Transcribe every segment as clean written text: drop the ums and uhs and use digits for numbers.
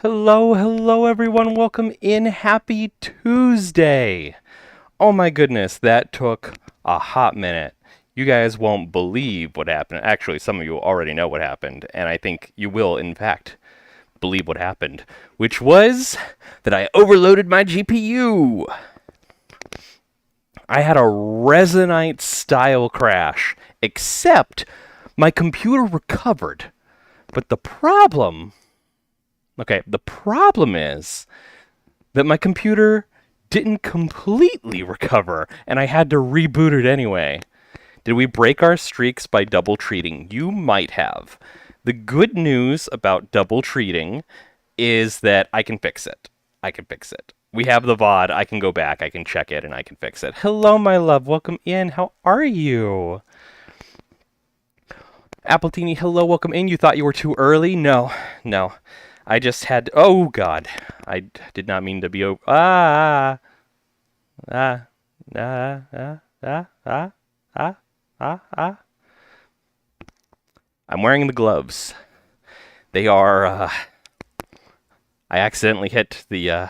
Hello, hello everyone. Welcome in. Happy Tuesday. Oh my goodness, that took a hot minute. You guys won't believe what happened. Actually, some of you already know what happened, and I think you will, in fact, believe what happened, which was that I overloaded my GPU. I had a Resonite style crash, except my computer recovered. But the problem is that my computer didn't completely recover, and I had to reboot it anyway. Did we break our streaks by double treating? You might have. The good news about double treating is that I can fix it. I can fix it. We have the VOD. I can go back. I can check it, and I can fix it. Hello, my love. Welcome in. How are you? Appletini, hello. Welcome in. You thought you were too early? No, no. I just had. Oh God, I did not mean to be. Ah, ah, ah, ah, ah, ah, ah. I'm wearing the gloves. They are. I accidentally hit the. You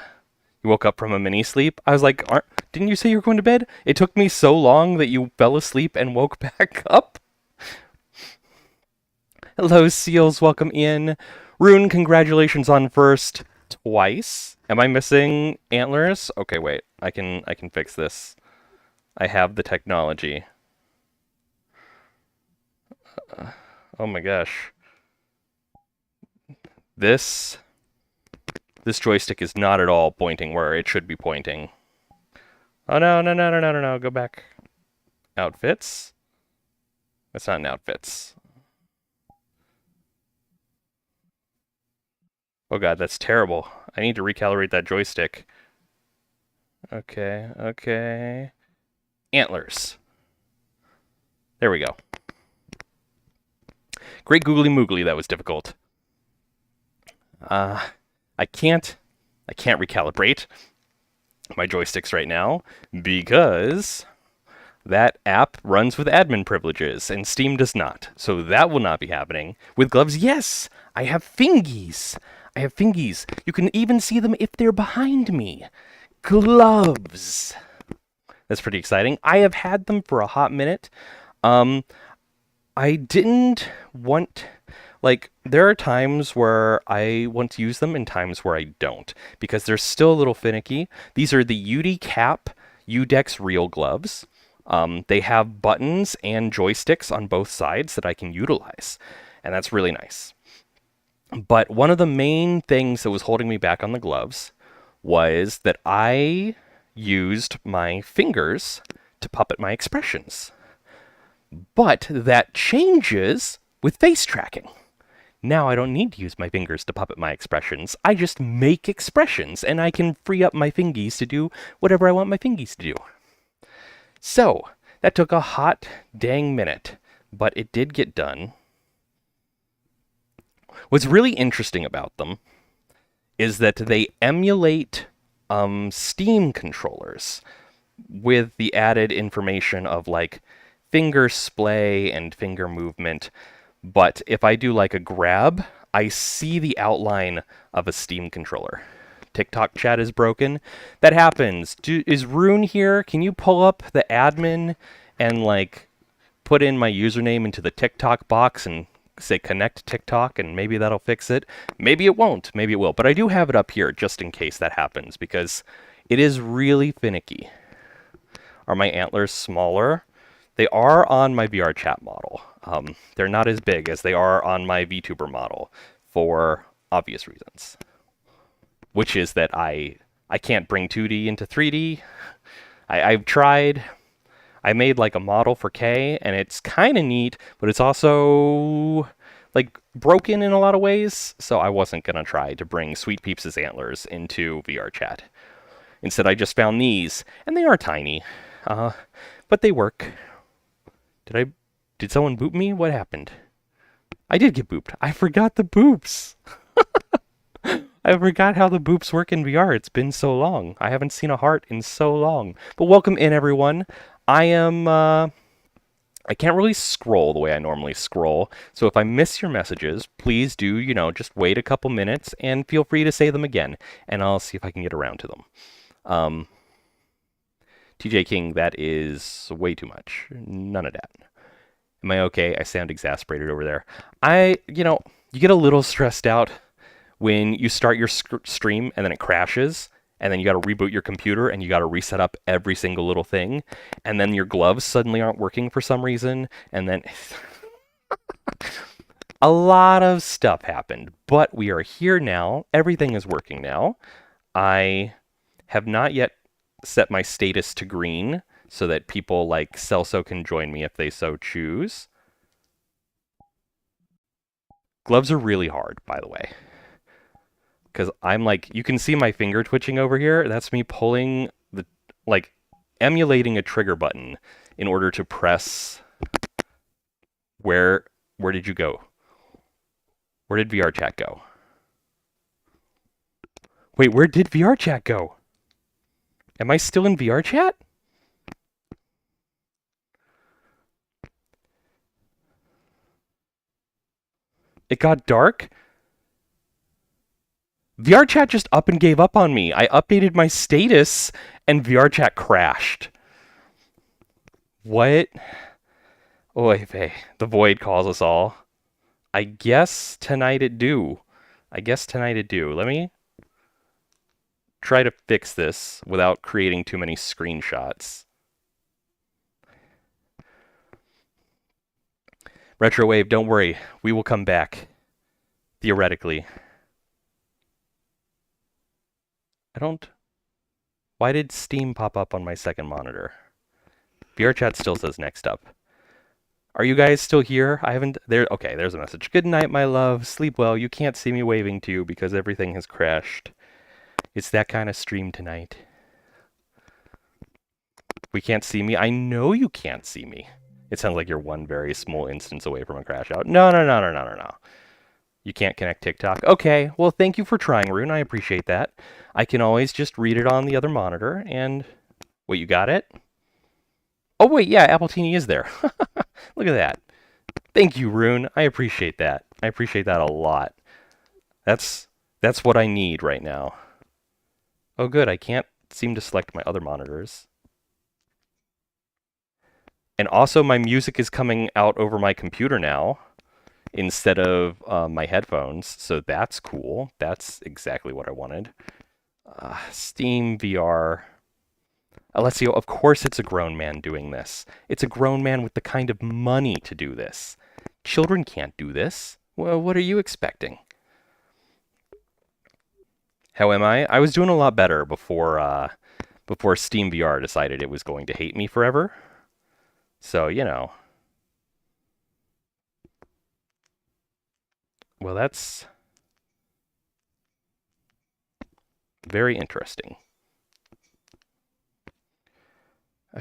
woke up from a mini sleep. I was like, didn't you say you were going to bed? It took me so long that you fell asleep and woke back up. Hello, Seals. Welcome in. Rune, congratulations on first twice. Am I missing antlers? Okay, wait. I can fix this. I have the technology. Oh my gosh. This joystick is not at all pointing where it should be pointing. Oh no, no, no, no, no, no, no. Go back. Outfits? That's not an outfits. Oh god, that's terrible. I need to recalibrate that joystick. Okay, okay. Antlers. There we go. Great googly moogly, that was difficult. I can't recalibrate my joysticks right now because that app runs with admin privileges and Steam does not. So that will not be happening. With gloves, yes, I have fingies. I have fingies. You can even see them if they're behind me. Gloves. That's pretty exciting. I have had them for a hot minute. I didn't want, like, there are times where I want to use them and times where I don't, because they're still a little finicky. These are the UD Cap Udex Real gloves. They have buttons and joysticks on both sides that I can utilize, and that's really nice. But one of the main things that was holding me back on the gloves was that I used my fingers to puppet my expressions. But that changes with face tracking. Now I don't need to use my fingers to puppet my expressions. I just make expressions, and I can free up my fingies to do whatever I want my fingies to do. So, that took a hot dang minute, but it did get done. What's really interesting about them is that they emulate Steam controllers with the added information of, like, finger splay and finger movement. But if I do like a grab, I see the outline of a Steam controller. TikTok chat is broken. That happens. Is Rune here? Can you pull up the admin and, like, put in my username into the TikTok box and say connect TikTok, and maybe that'll fix it? Maybe it won't. Maybe it will. But I do have it up here just in case that happens, because it is really finicky. Are my antlers smaller? They are on my VRChat model. They're not as big as they are on my VTuber model for obvious reasons, which is that I can't bring 2D into 3D. I've tried. I made like a model for K, and it's kind of neat, but it's also like broken in a lot of ways, so I wasn't going to try to bring Sweet Peeps' antlers into VRChat. Instead, I just found these, and they are tiny, but they work. Did someone boop me? What happened? I did get booped. I forgot the boops. I forgot how the boops work in VR. It's been so long. I haven't seen a heart in so long. But welcome in, everyone. I am I can't really scroll the way I normally scroll. So if I miss your messages, please do, just wait a couple minutes and feel free to say them again, and I'll see if I can get around to them. Um, TJ King, that is way too much. None of that. Am I okay? I sound exasperated over there. You get a little stressed out when you start your stream and then it crashes, and then you got to reboot your computer and you got to reset up every single little thing, and then your gloves suddenly aren't working for some reason, and then a lot of stuff happened. But we are here now. Everything is working now. I have not yet set my status to green so that people like Celso can join me if they so choose. Gloves are really hard, by the way. Because I'm like, you can see my finger twitching over here. That's me pulling emulating a trigger button in order to press. Where did you go? Where did VRChat go? Wait, where did VRChat go? Am I still in VRChat? It got dark? VRChat just up and gave up on me. I updated my status and VRChat crashed. What? Oy vey. The void calls us all. I guess tonight it do. Let me try to fix this without creating too many screenshots. Retrowave, don't worry. We will come back. Theoretically. Why did Steam pop up on my second monitor? VRChat still says next up. Are you guys still here? Okay, there's a message. Good night, my love. Sleep well. You can't see me waving to you because everything has crashed. It's that kind of stream tonight. We can't see me. I know you can't see me. It sounds like you're one very small instance away from a crash out. No. You can't connect TikTok. Okay, well, thank you for trying, Rune. I appreciate that. I can always just read it on the other monitor and... Wait, you got it? Oh, wait, yeah, Apple TV is there. Look at that. Thank you, Rune. I appreciate that. I appreciate that a lot. That's what I need right now. Oh, good. I can't seem to select my other monitors. And also, my music is coming out over my computer now instead of my headphones, so that's cool. That's exactly what I wanted. Steam VR. Alessio, of course it's a grown man doing this. It's a grown man with the kind of money to do this. Children can't do this. Well, what are you expecting? How am I? I was doing a lot better before Steam VR decided it was going to hate me forever. So, Well, that's very interesting.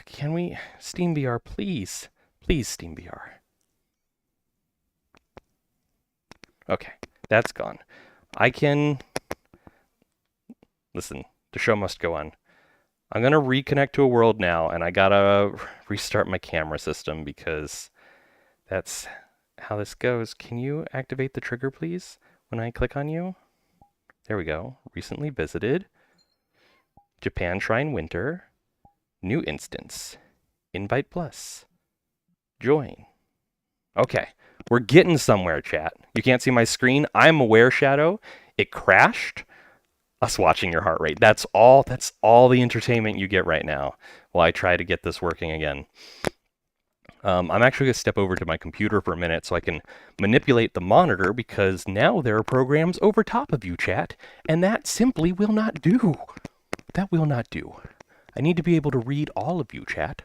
Can we... Steam VR, please. Please, Steam VR. Okay, that's gone. I can... Listen, the show must go on. I'm going to reconnect to a world now, and I gotta restart my camera system because that's how this goes. Can you activate the trigger, please, when I click on you? There we go. Recently visited. Japan Shrine Winter. New instance. Invite plus. Join. Okay. We're getting somewhere, chat. You can't see my screen. I'm aware, Shadow. It crashed. Us watching your heart rate. That's all the entertainment you get right now while I try to get this working again. I'm actually going to step over to my computer for a minute so I can manipulate the monitor because now there are programs over top of you, chat, and that simply will not do. That will not do. I need to be able to read all of you, chat.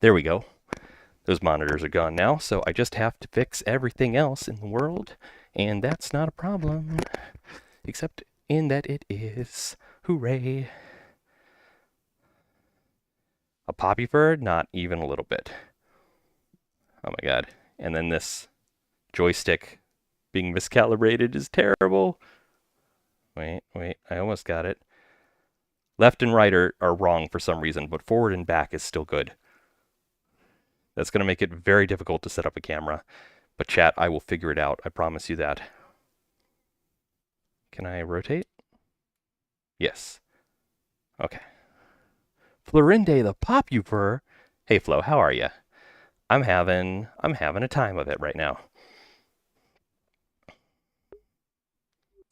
There we go. Those monitors are gone now, so I just have to fix everything else in the world, and that's not a problem. Except in that it is. Hooray. A poppy fur? Not even a little bit. Oh my god. And then this joystick being miscalibrated is terrible. Wait, I almost got it. Left and right are wrong for some reason, but forward and back is still good. That's going to make it very difficult to set up a camera. But chat, I will figure it out. I promise you that. Can I rotate? Yes. Okay. Florinde the Popuper. Hey Flo, how are you? I'm having a time of it right now.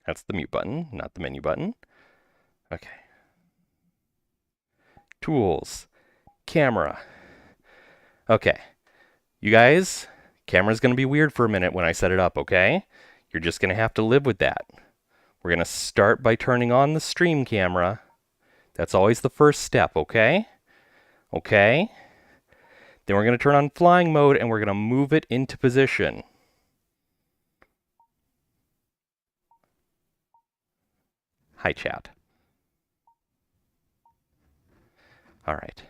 That's the mute button, not the menu button. Okay. Tools. Camera. Okay. You guys, camera's going to be weird for a minute when I set it up, okay? You're just going to have to live with that. We're going to start by turning on the stream camera. That's always the first step, okay? Okay. Then we're going to turn on flying mode and we're going to move it into position. Hi, chat. All right.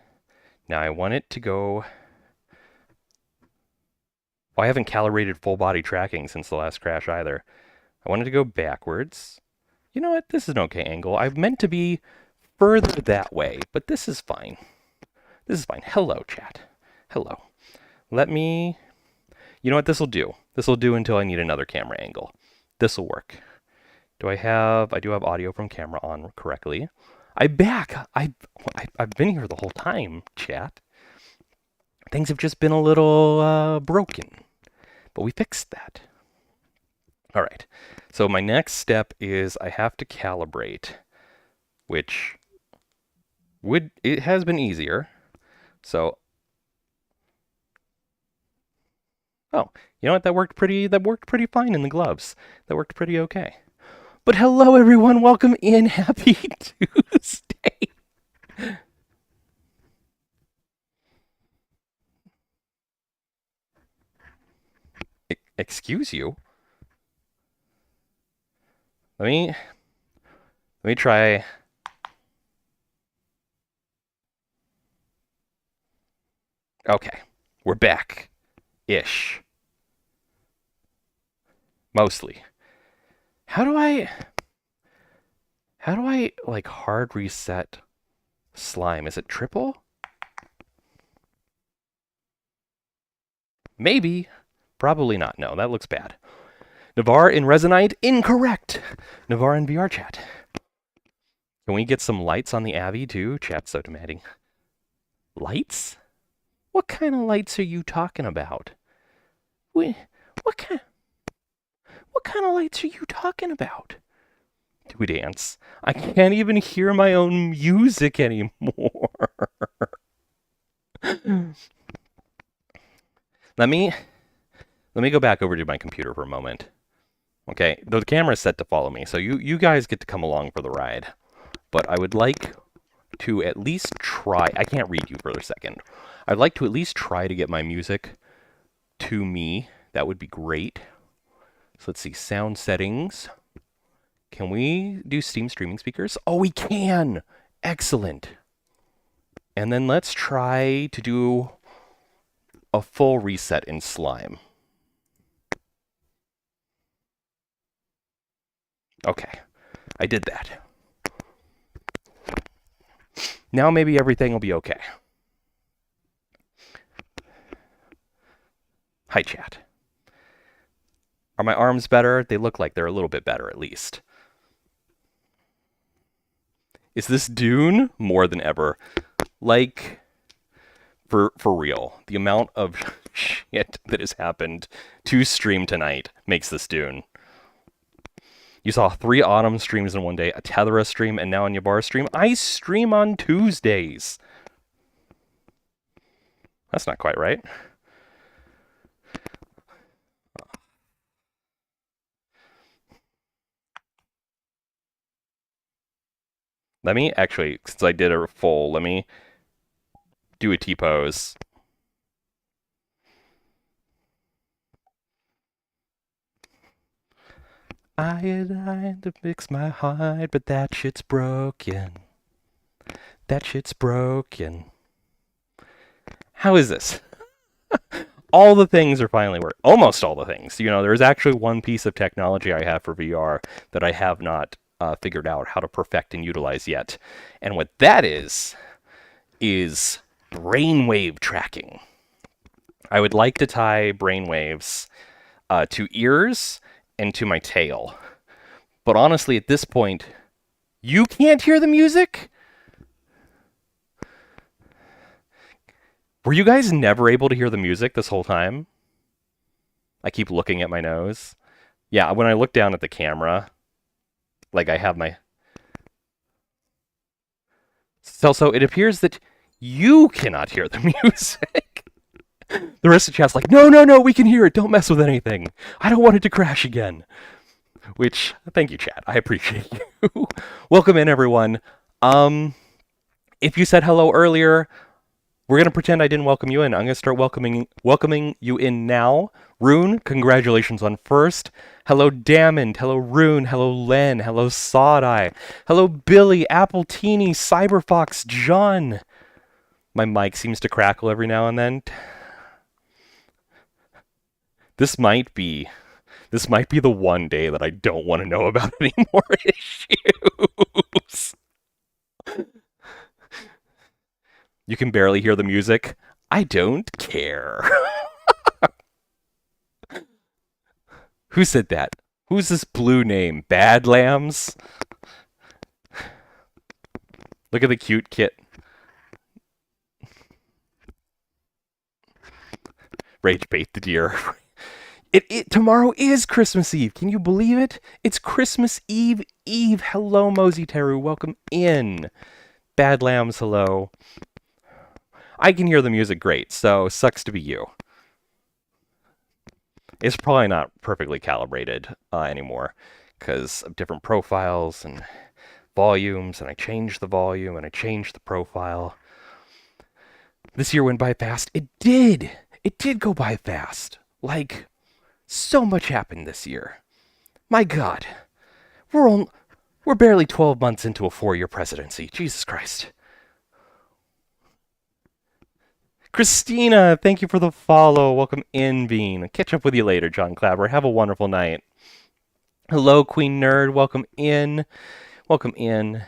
Now I want it to go... Well, I haven't calibrated full body tracking since the last crash either. I want it to go backwards. You know what? This is an okay angle. I meant to be further that way, but this is fine. This is fine. Hello, chat. Hello. Let me... You know what this will do? This will do until I need another camera angle. This will work. Do I have... I do have audio from camera on correctly. I'm back. I've been here the whole time, chat. Things have just been a little broken, but we fixed that. All right. So my next step is I have to calibrate, which it has been easier. So, oh, you know what? That worked pretty fine in the gloves. That worked pretty okay. But hello, everyone. Welcome in. Happy Tuesday. Excuse you? Let me try. Okay, we're back-ish. Mostly. How do I like hard reset slime? Is it triple? Maybe. Probably not. No, that looks bad. Navarre in Resonite? Incorrect! Navarre in VRChat. Can we get some lights on the Avi too? Chat's so demanding. Lights? What kind of lights are you talking about? What kind of lights are you talking about? Do we dance? I can't even hear my own music anymore. Let me go back over to my computer for a moment. Okay, the camera's set to follow me, so you guys get to come along for the ride. But I would like to at least try... I can't read you for a second. I'd like to at least try to get my music to me. That would be great. So let's see, sound settings. Can we do Steam streaming speakers? Oh, we can! Excellent. And then let's try to do a full reset in Slime. Okay, I did that. Now maybe everything will be okay. Hi, chat. Are my arms better? They look like they're a little bit better, at least. Is this Dune? More than ever. Like, for real, the amount of shit that has happened to stream tonight makes this Dune. You saw 3 Autumn streams in one day, a Tethera stream, and now a Navarre stream. I stream on Tuesdays. That's not quite right. Let me, actually, since I did a full, let me do a T-pose. Iodine to fix my heart, but that shit's broken. That shit's broken. How is this? All the things are finally working. Almost all the things. You know, there's actually one piece of technology I have for VR that I have not figured out how to perfect and utilize yet. And what that is brainwave tracking. I would like to tie brainwaves to ears and to my tail. But honestly, at this point, you can't hear the music? Were you guys never able to hear the music this whole time? I keep looking at my nose. Yeah, when I look down at the camera, like I have my... So it appears that you cannot hear the music. The rest of the chat's like, no, no, no, we can hear it. Don't mess with anything. I don't want it to crash again. Which, thank you, chat. I appreciate you. Welcome in, everyone. If you said hello earlier, we're gonna pretend I didn't welcome you in. I'm gonna start welcoming you in now. Rune, congratulations on first. Hello, Damond. Hello, Rune. Hello, Len. Hello, Sawdeye. Hello, Billy, Appletini, Cyberfox, John. My mic seems to crackle every now and then. This might be the one day that I don't want to know about any more issues. You can barely hear the music. I don't care. Who said that? Who's this blue name? Bad Lambs? Look at the cute kit. Rage bait the deer. Tomorrow is Christmas Eve. Can you believe it? It's Christmas Eve Eve. Hello, Mosey Teru. Welcome in. Bad Lambs, hello. I can hear the music great, so sucks to be you. It's probably not perfectly calibrated anymore because of different profiles and volumes, and I changed the volume and I changed the profile. This year went by fast. It did. It did go by fast. Like, so much happened this year. My God. We're barely 12 months into a 4-year presidency. Jesus Christ. Christina, thank you for the follow. Welcome in, Bean. Catch up with you later, John Clabber. Have a wonderful night. Hello, Queen Nerd. Welcome in. Welcome in.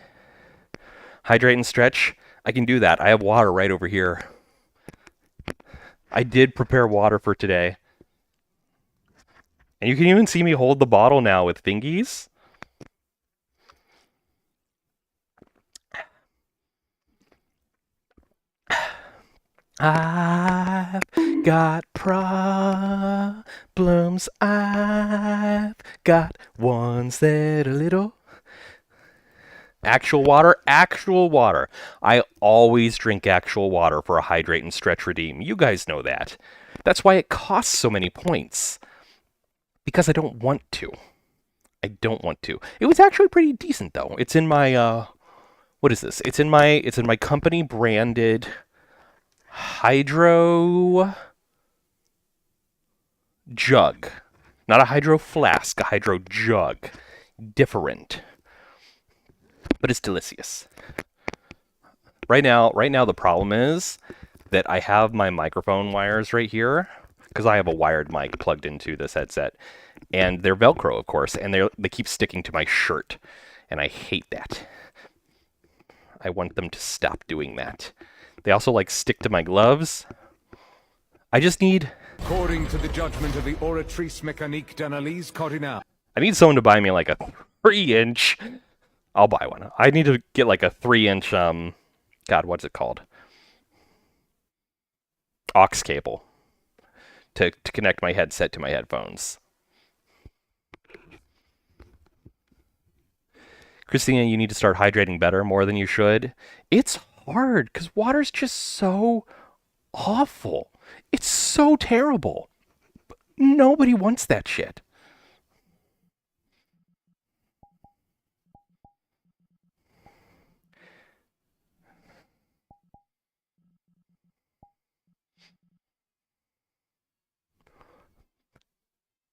Hydrate and stretch. I can do that. I have water right over here. I did prepare water for today. And you can even see me hold the bottle now with fingies. I've got problems. I've got ones that are little. Actual water? Actual water. I always drink actual water for a hydrate and stretch redeem. You guys know that. That's why it costs so many points. Because I don't want to. I don't want to. It was actually pretty decent though. It's in my what is this? It's in my company branded hydro jug. Not a hydro flask, a hydro jug. Different. But it's delicious. Right now the problem is that I have my microphone wires right here because I have a wired mic plugged into this headset, and they're Velcro, of course, and they keep sticking to my shirt, and I hate that. I want them to stop doing that. They also stick to my gloves. I just need... According to the judgment of the Oratrice Mécanique d'Analyse Cardinal. I need someone to buy me a 3-inch... I'll buy one. I need to get a 3-inch, God, what's it called? Aux cable. To connect my headset to my headphones. Christina, you need to start hydrating better, more than you should. It's hard, because water's just so awful. It's so terrible. Nobody wants that shit.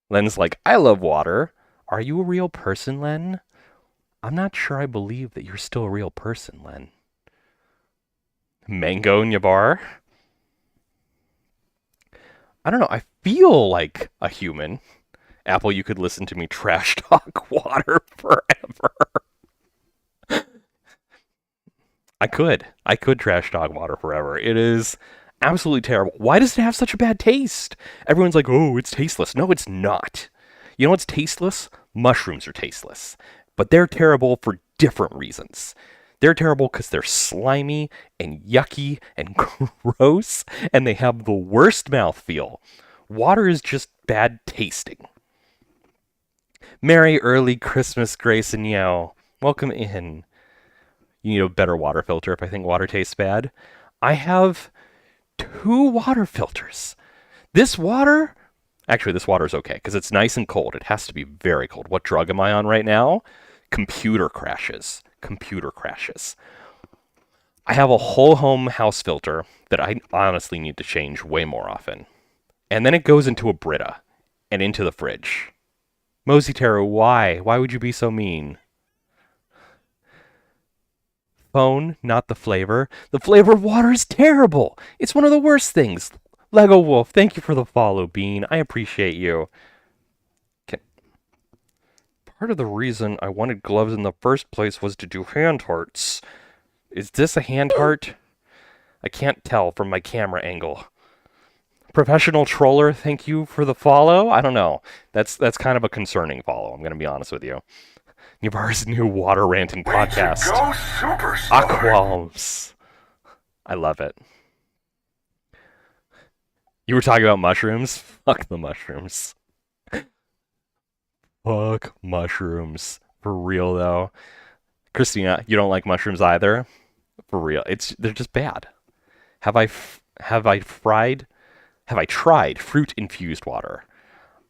Len's like, I love water. Are you a real person, Len? I'm not sure I believe that you're still a real person, Len. Mango Nyabar? I don't know. I feel like a human. Apple, you could listen to me trash talk water forever. I could trash talk water forever. It is Absolutely terrible. Why does it have such a bad taste? Everyone's like, oh, it's tasteless. No, it's not. You know what's tasteless? Mushrooms are tasteless. But they're terrible for different reasons. They're terrible because they're slimy and yucky and gross, and they have the worst mouthfeel. Water is just bad tasting. Merry early Christmas, Grace and Yao. Welcome in. You need a better water filter if I think water tastes bad. I have 2 water filters. This water, actually, this water is okay because it's nice and cold. It has to be very cold. What drug am I on right now? Computer crashes. Computer crashes. I have a whole home house filter that I honestly need to change way more often. And then it goes into a Brita and into the fridge. Mosey Taro, why? Why would you be so mean? Phone, not the flavor. The flavor of water is terrible. It's one of the worst things. Lego Wolf, thank you for the follow, Bean. I appreciate you. Part of the reason I wanted gloves in the first place was to do hand hearts. Is this a hand heart? I can't tell from my camera angle. Professional troller, thank you for the follow. I don't know. That's kind of a concerning follow, I'm going to be honest with you. Nivar's new water ranting podcast. Go, Superstar! Aqualms. I love it. You were talking about mushrooms? Fuck the mushrooms. Fuck mushrooms. For real, though. Christina, you don't like mushrooms either? For real. They're just bad. Have I tried fruit-infused water?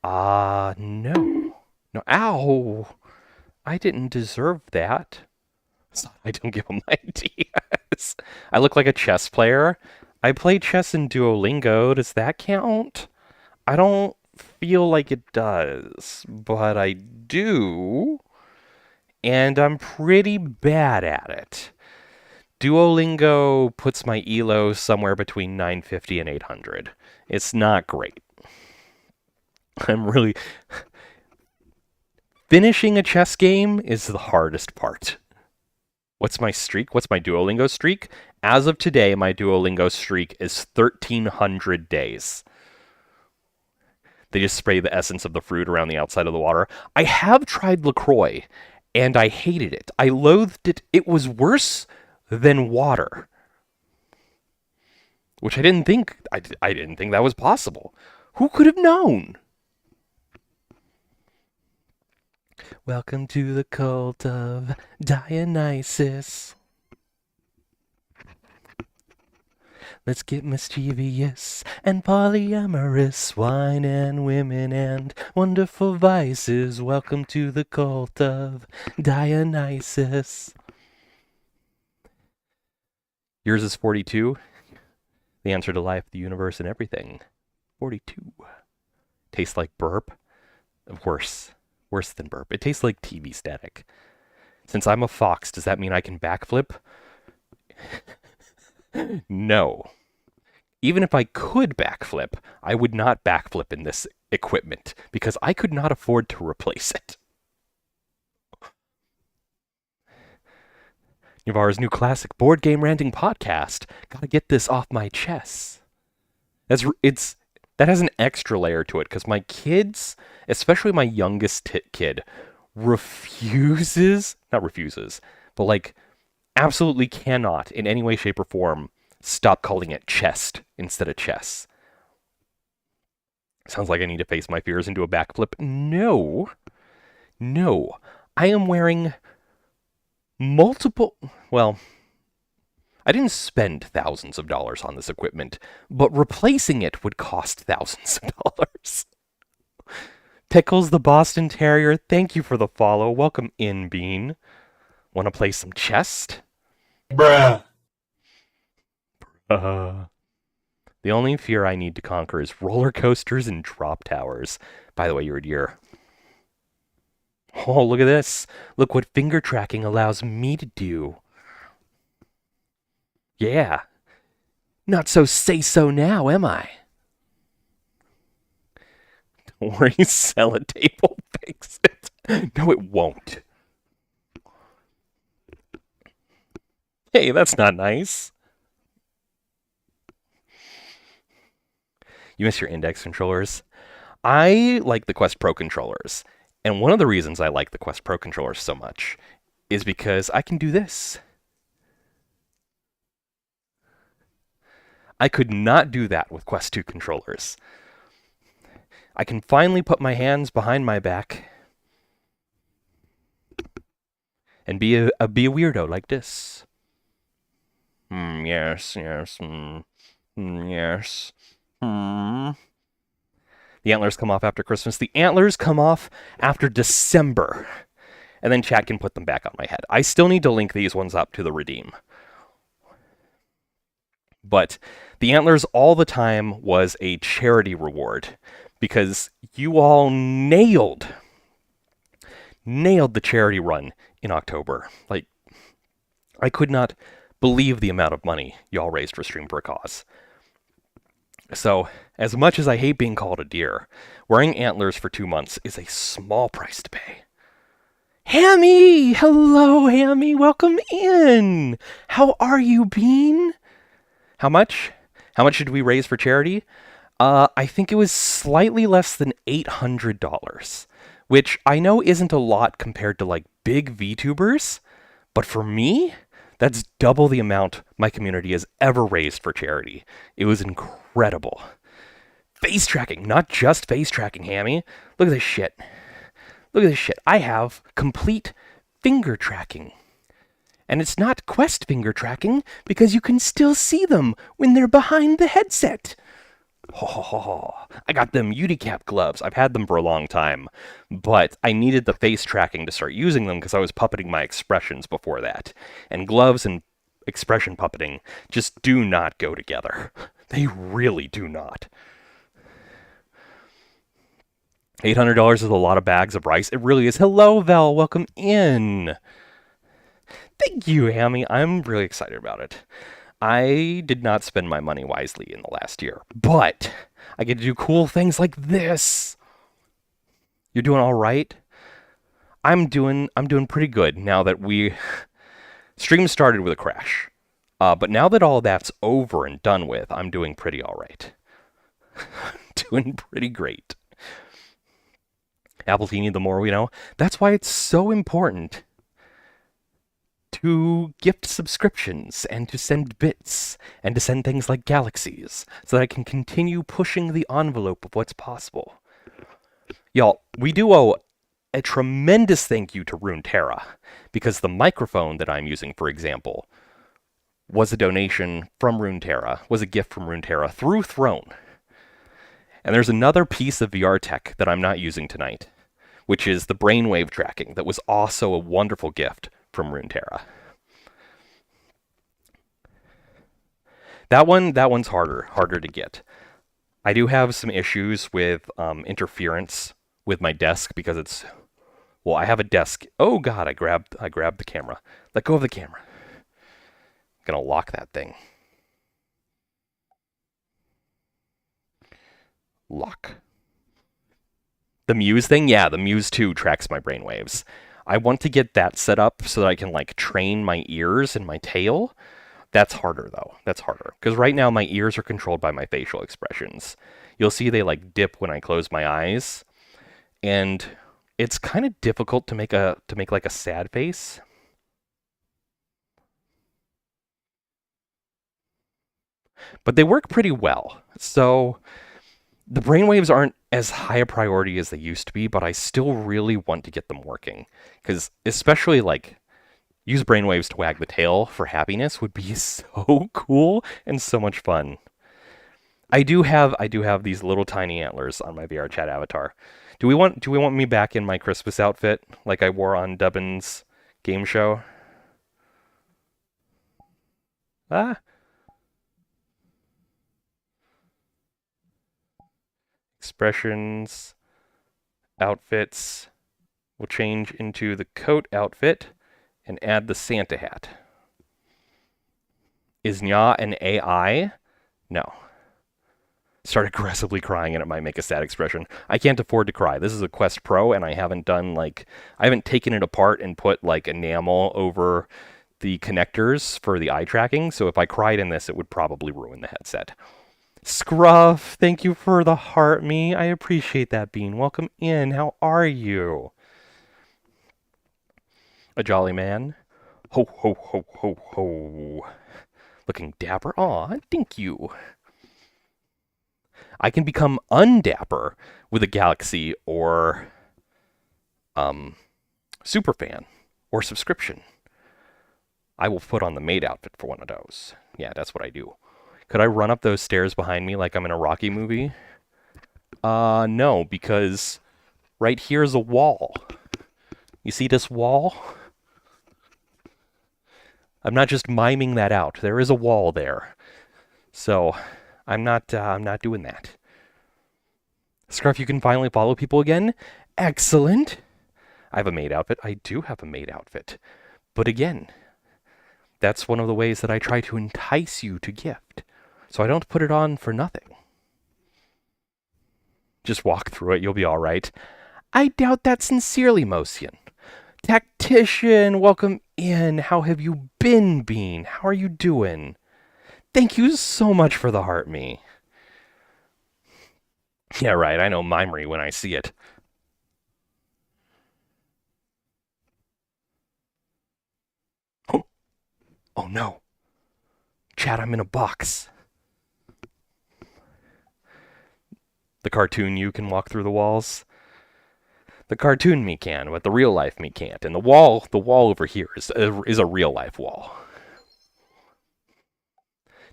No. No, ow! I didn't deserve that. I don't give them ideas. I look like a chess player. I play chess in Duolingo. Does that count? I don't feel like it does, but I do, and I'm pretty bad at it. Duolingo puts my elo somewhere between 950 and 800. It's not great. I'm really... Finishing a chess game is the hardest part. What's my streak? What's my Duolingo streak? As of today, my Duolingo streak is 1,300 days. They just spray the essence of the fruit around the outside of the water. I have tried LaCroix, and I hated it. I loathed it. It was worse than water. Which I didn't think that was possible. Who could have known? Welcome to the cult of Dionysus. Let's get mischievous and polyamorous, wine and women and wonderful vices. Welcome to the cult of Dionysus. Yours is 42. The answer to life, the universe, and everything. 42. Tastes like burp? Worse. Worse than burp. It tastes like TV static. Since I'm a fox, does that mean I can backflip? No. Even if I could backflip, I would not backflip in this equipment because I could not afford to replace it. Navarre's new classic board game ranting podcast. Gotta get this off my chest. That has an extra layer to it because my kids, especially my youngest kid, not refuses, but like absolutely cannot in any way, shape, or form stop calling it chest instead of chess. Sounds like I need to face my fears and do a backflip. No. I am wearing well, I didn't spend thousands of dollars on this equipment, but replacing it would cost thousands of dollars. Pickles the Boston Terrier, thank you for the follow. Welcome in, Bean. Want to play some chest? Bruh. The only fear I need to conquer is roller coasters and drop towers. By the way, you're a deer. Oh, look at this. Look what finger tracking allows me to do. Yeah. Not so say-so now, am I? Don't worry, sellotape will fix it. No, it won't. Hey, that's not nice. You miss your index controllers. I like the Quest Pro controllers. And one of the reasons I like the Quest Pro controllers so much is because I can do this. I could not do that with Quest 2 controllers. I can finally put my hands behind my back and be a weirdo like this. Yes, yes, yes. The antlers come off after Christmas. The antlers come off after December. And then chat can put them back on my head. I still need to link these ones up to the redeem. But the antlers all the time was a charity reward because you all nailed the charity run in October. Like, I could not believe the amount of money y'all raised for Stream for a Cause. So, as much as I hate being called a deer, wearing antlers for 2 months is a small price to pay. Hammy! Hello, Hammy! Welcome in! How are you, Bean? How much? How much did we raise for charity? I think it was slightly less than $800, which I know isn't a lot compared to like big VTubers, but for me, that's double the amount my community has ever raised for charity. It was incredible. Face tracking, not just face tracking, Hammy. Look at this shit. Look at this shit. I have complete finger tracking. And it's not Quest finger tracking because you can still see them when they're behind the headset. I got them UDCap gloves. I've had them for a long time, but I needed the face tracking to start using them because I was puppeting my expressions before that. And gloves and expression puppeting just do not go together. They really do not. $800 is a lot of bags of rice. It really is. Hello, Val. Welcome in. Thank you, Hammy. I'm really excited about it. I did not spend my money wisely in the last year, but I get to do cool things like this. You're doing all right? I'm doing pretty good now that stream started with a crash. But now that all that's over and done with, I'm doing pretty all right. Doing pretty great. Appletini, the more we know. That's why it's so important to gift subscriptions and to send bits and to send things like galaxies so that I can continue pushing the envelope of what's possible. Y'all, we do owe a tremendous thank you to Runeterra because the microphone that I'm using, for example, was a donation from Runeterra, was a gift from Runeterra through Throne. And there's another piece of VR tech that I'm not using tonight, which is the brainwave tracking that was also a wonderful gift from Runeterra. That one's harder to get. I do have some issues with interference with my desk because I have a desk. Oh God, I grabbed the camera. Let go of the camera. I'm gonna lock that thing. Lock. The Muse thing? Yeah, the Muse 2 tracks my brainwaves. I want to get that set up so that I can like train my ears and my tail. That's harder though. That's harder. Because right now my ears are controlled by my facial expressions. You'll see they like dip when I close my eyes. And it's kind of difficult to make like a sad face. But they work pretty well. So the brainwaves aren't as high a priority as they used to be, but I still really want to get them working. Because especially like use brainwaves to wag the tail for happiness would be so cool and so much fun. I do have these little tiny antlers on my VRChat avatar. Do we want me back in my Christmas outfit like I wore on Dubbin's game show? Ah. Expressions, outfits. We'll change into the coat outfit and add the Santa hat. Is Nya an AI? No. Start aggressively crying and it might make a sad expression. I can't afford to cry. This is a Quest Pro and I haven't taken it apart and put like enamel over the connectors for the eye tracking, so if I cried in this, it would probably ruin the headset. Scruff, thank you for the heart me. I appreciate that, Bean. Welcome in. How are you? A jolly man. Ho, ho, ho, ho, ho. Looking dapper. Aw, thank you. I can become undapper with a Galaxy or Superfan or subscription. I will put on the maid outfit for one of those. Yeah, that's what I do. Could I run up those stairs behind me like I'm in a Rocky movie? No, because right here is a wall. You see this wall? I'm not just miming that out. There is a wall there. So, I'm not doing that. Scruff, you can finally follow people again? Excellent! I have a maid outfit. I do have a maid outfit. But again, that's one of the ways that I try to entice you to gift. So I don't put it on for nothing. Just walk through it, you'll be alright. I doubt that sincerely, Mosian. Tactician, welcome in. How have you been, Bean? How are you doing? Thank you so much for the heart me. Yeah, right, I know Mimery when I see it. Oh no. Chat, I'm in a box. The cartoon you can walk through the walls. The cartoon me can, but the real life me can't. And the wall over here is a real life wall.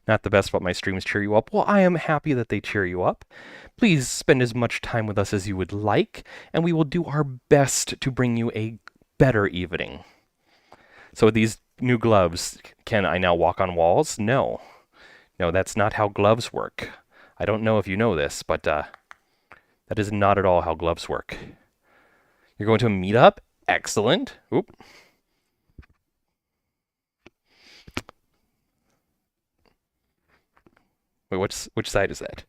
Not the best, but my streams cheer you up. Well, I am happy that they cheer you up. Please spend as much time with us as you would like, and we will do our best to bring you a better evening. So with these new gloves, can I now walk on walls? No. No, that's not how gloves work. I don't know if you know this, but that is not at all how gloves work. You're going to a meetup? Excellent. Oop. Wait, which side is that?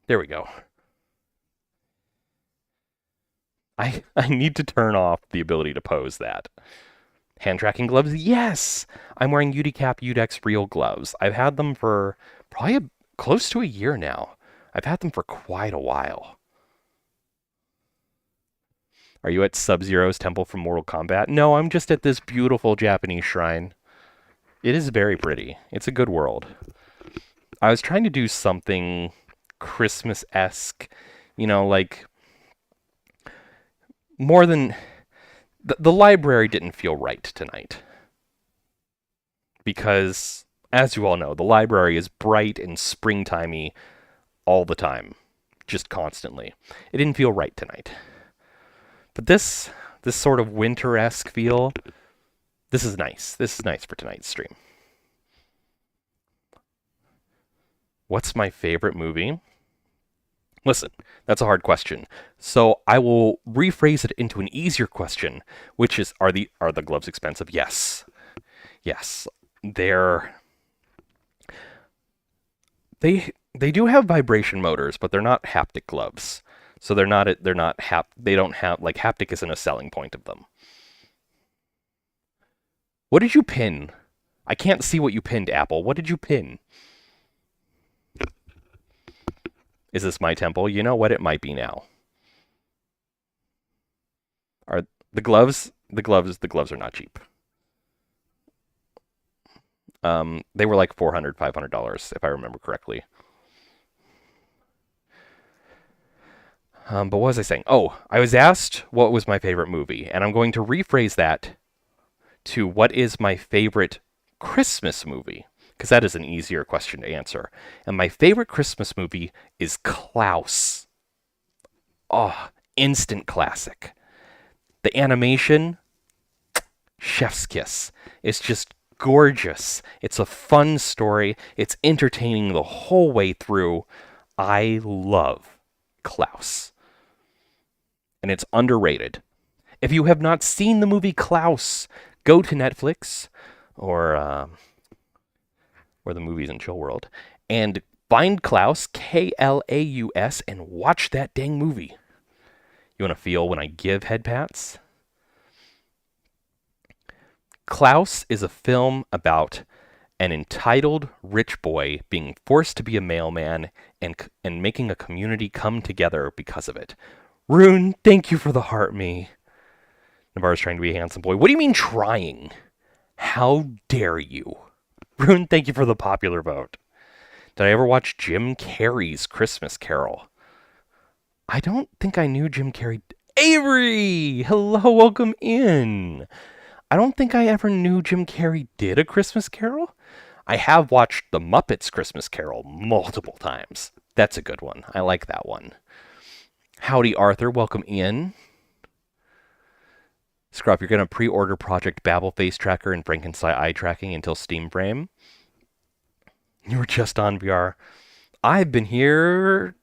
There we go. I need to turn off the ability to pose that. Hand tracking gloves? Yes! I'm wearing UDCAP UDEX real gloves. I've had them for probably close to a year now. I've had them for quite a while. Are you at Sub-Zero's temple from Mortal Kombat? No, I'm just at this beautiful Japanese shrine. It is very pretty. It's a good world. I was trying to do something Christmas-esque, you know, like more than the library didn't feel right tonight. Because as you all know, the library is bright and springtimey all the time, just constantly. It didn't feel right tonight. But this sort of winter-esque feel, this is nice. This is nice for tonight's stream. What's my favorite movie? Listen, that's a hard question. So I will rephrase it into an easier question, which is, are the gloves expensive? Yes. Yes. They do have vibration motors, but they're not haptic gloves. So they don't have, like, haptic isn't a selling point of them. What did you pin? I can't see what you pinned, Apple. What did you pin? Is this my temple? You know what? It might be now. Are the gloves are not cheap. They were like $400, $500 if I remember correctly. But what was I saying? Oh, I was asked what was my favorite movie, and I'm going to rephrase that to what is my favorite Christmas movie, because that is an easier question to answer. And my favorite Christmas movie is Klaus. Oh, instant classic. The animation, chef's kiss. It's just gorgeous. It's a fun story. It's entertaining the whole way through. I love Klaus. And it's underrated. If you have not seen the movie Klaus, go to Netflix or the movies in Chill World and find Klaus, Klaus, and watch that dang movie. You want to feel when I give head pats? Klaus is a film about An entitled rich boy being forced to be a mailman and making a community come together because of it. Rune, thank you for the heart me. Navarre's trying to be a handsome boy. What do you mean trying? How dare you? Rune, thank you for the popular vote. Did I ever watch Jim Carrey's Christmas Carol? I don't think I knew Jim Carrey. Avery! Hello, welcome in. I don't think I ever knew Jim Carrey did a Christmas Carol. I have watched The Muppets Christmas Carol multiple times. That's a good one. I like that one. Howdy, Arthur. Welcome in. Scruff, you're going to pre-order Project Babel Face Tracker and Frankenstein Eye Tracking until Steam Frame. You were just on VR. I've been here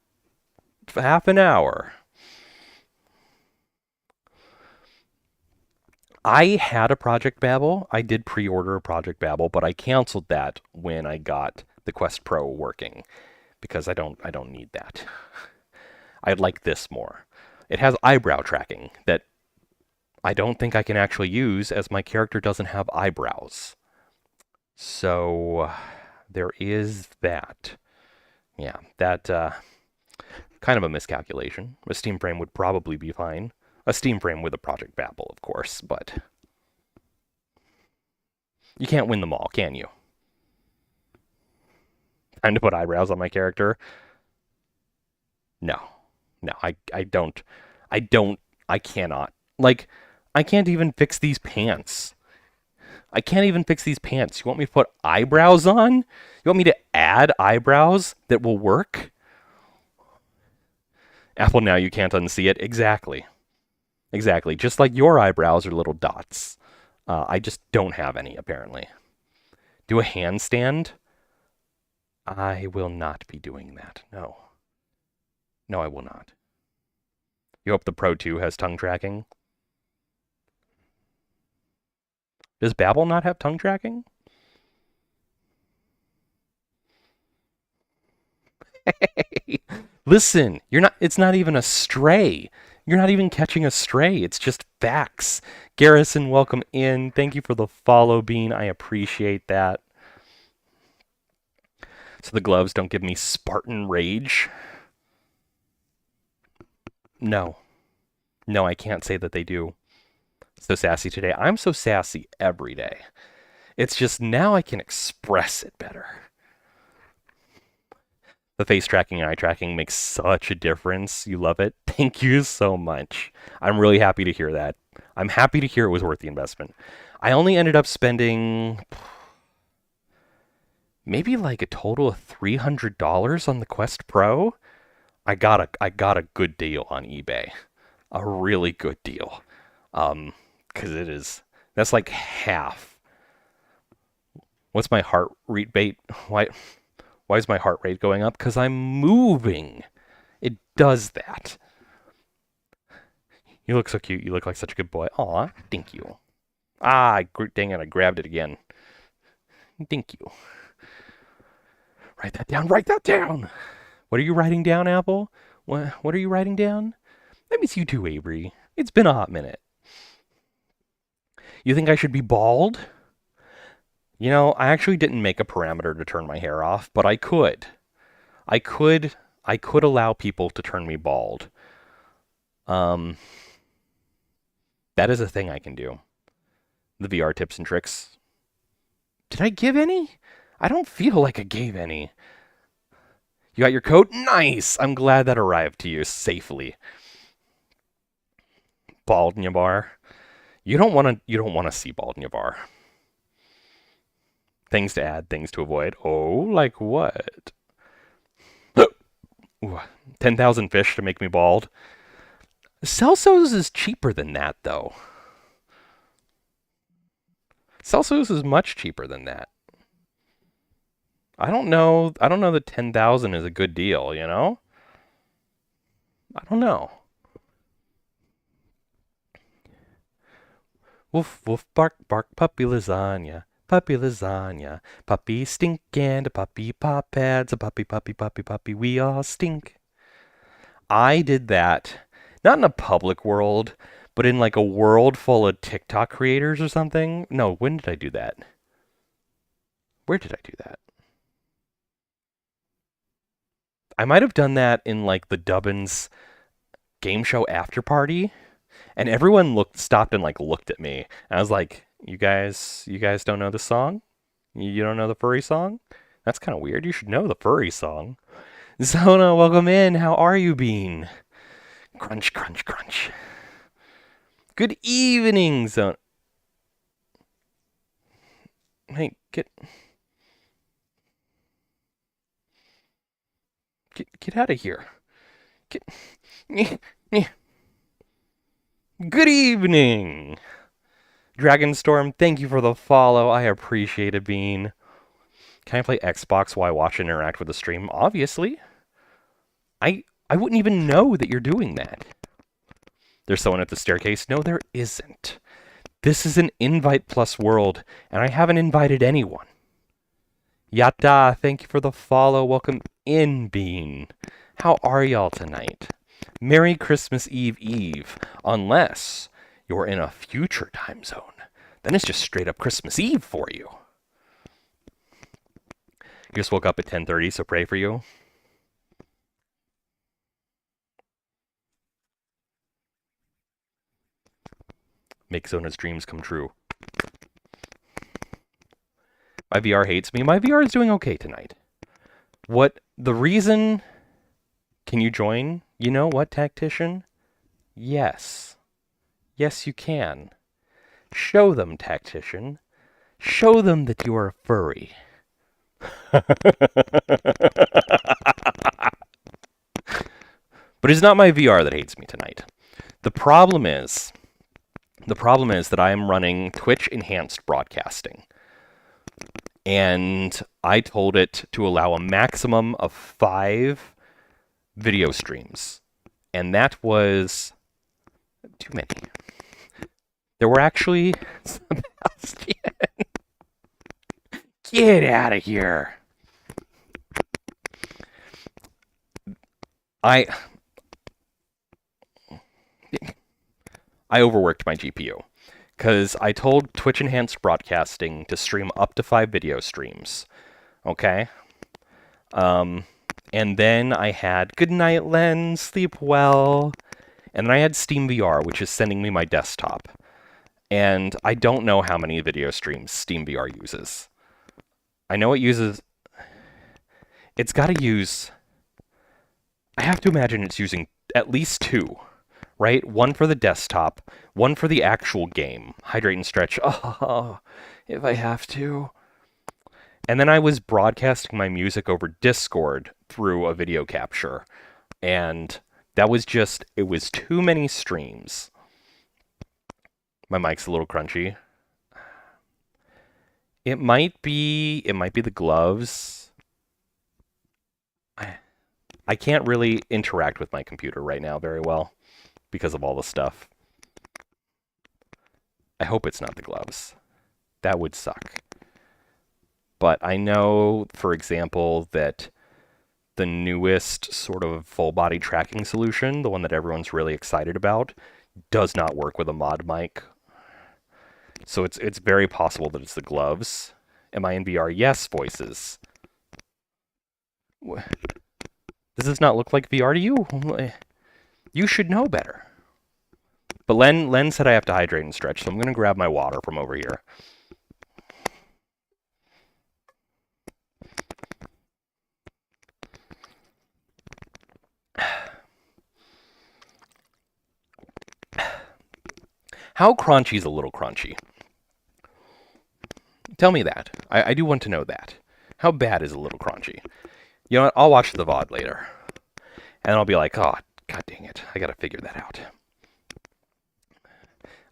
for half an hour. I had a Project Babel. I did pre-order a Project Babel, but I canceled that when I got the Quest Pro working because I don't need that. I like this more. It has eyebrow tracking that I don't think I can actually use as my character doesn't have eyebrows. So there is that. Yeah, that kind of a miscalculation. A Steam Frame would probably be fine. A Steam Frame with a Project Babel, of course, but you can't win them all, can you? Time to put eyebrows on my character? No. No, I cannot. Like, I can't even fix these pants. I can't even fix these pants. You want me to put eyebrows on? You want me to add eyebrows that will work? Apple, now you can't unsee it. Exactly. Exactly. Just like your eyebrows are little dots. I just don't have any, apparently. Do a handstand? I will not be doing that. No. No, I will not. You hope the Pro 2 has tongue tracking? Does Babel not have tongue tracking? Hey, listen, it's not even a stray. You're not even catching a stray. It's just facts. Garrison, welcome in. Thank you for the follow, Bean. I appreciate that. So the gloves don't give me Spartan rage. No. No, I can't say that they do. So sassy today. I'm so sassy every day. It's just now I can express it better. The face tracking and eye tracking makes such a difference. You love it. Thank you so much. I'm really happy to hear that. I'm happy to hear it was worth the investment. I only ended up spending maybe like a total of $300 on the Quest Pro. I got a good deal on eBay. A really good deal. Because that's like half. What's my heart rate bait? Why is my heart rate going up? Because I'm moving. It does that. You look so cute. You look like such a good boy. Aw, thank you. Dang it, I grabbed it again. Thank you. Write that down. Write that down. What are you writing down, Apple? What are you writing down? That means you too, Avery. It's been a hot minute. You think I should be bald? You know, I actually didn't make a parameter to turn my hair off, but I could. I could allow people to turn me bald. That is a thing I can do. The VR tips and tricks. Did I give any? I don't feel like I gave any. You got your coat? Nice! I'm glad that arrived to you safely. Bald Nyabar. You don't want to see Bald Nyabar. Things to add, things to avoid. Oh, like what? 10,000 fish to make me bald. Celsius is cheaper than that, though. Celsius is much cheaper than that. I don't know that 10,000 is a good deal, you know? I don't know. Woof, woof, bark, bark, puppy lasagna. Puppy lasagna. Puppy stink and a puppy pop pads. A puppy, puppy, puppy, puppy. We all stink. I did that, not in a public world, but in like a world full of TikTok creators or something. No, when did I do that? Where did I do that? I might have done that in like the Dubbins game show after party, and everyone stopped and like looked at me. And I was like, you guys don't know the song? You don't know the furry song? That's kind of weird. You should know the furry song. Zona, welcome in. How are you, Bean? Crunch, crunch, crunch. Good evening, Zona. Hey, get out of here. Good evening. Dragonstorm, thank you for the follow. I appreciate it, Bean. Can I play Xbox while I watch and interact with the stream? Obviously. I wouldn't even know that you're doing that. There's someone at the staircase. No, there isn't. This is an invite plus world, and I haven't invited anyone. Yatta, thank you for the follow. Welcome in, Bean. How are y'all tonight? Merry Christmas Eve, unless you're in a future time zone. Then it's just straight up Christmas Eve for you. You just woke up at 10:30, so pray for you. Make Zona's dreams come true. My VR hates me. My VR is doing okay tonight. What the reason? Can you join? You know what, Tactician? Yes. Yes, you can. Show them, Tactician. Show them that you are a furry. But it's not my VR that hates me tonight. The problem is that I am running Twitch enhanced broadcasting. And I told it to allow a maximum of 5 video streams. And that was too many. There were actually... Sebastian! Get out of here! I overworked my GPU. Because I told Twitch Enhanced Broadcasting to stream up to 5 video streams. Okay? And then I had Good Night Len, sleep well. And then I had Steam VR, which is sending me my desktop. And I don't know how many video streams Steam VR uses. I know it uses... It's got to use... I have to imagine it's using at least 2. Right? One for the desktop, one for the actual game. Hydrate and stretch. Oh, if I have to. And then I was broadcasting my music over Discord through a video capture. And that was just, it was too many streams. My mic's a little crunchy. It might be the gloves. I can't really interact with my computer right now very well. Because of all the stuff. I hope it's not the gloves. That would suck. But I know, for example, that the newest sort of full body tracking solution, the one that everyone's really excited about, does not work with a mod mic. So it's very possible that it's the gloves. Am I in VR? Yes, voices. Does this not look like VR to you? You should know better. But Len said I have to hydrate and stretch, so I'm going to grab my water from over here. How crunchy is a little crunchy? Tell me that. I do want to know that. How bad is a little crunchy? You know what? I'll watch the VOD later. And I'll be like, oh, god dang it. I gotta figure that out.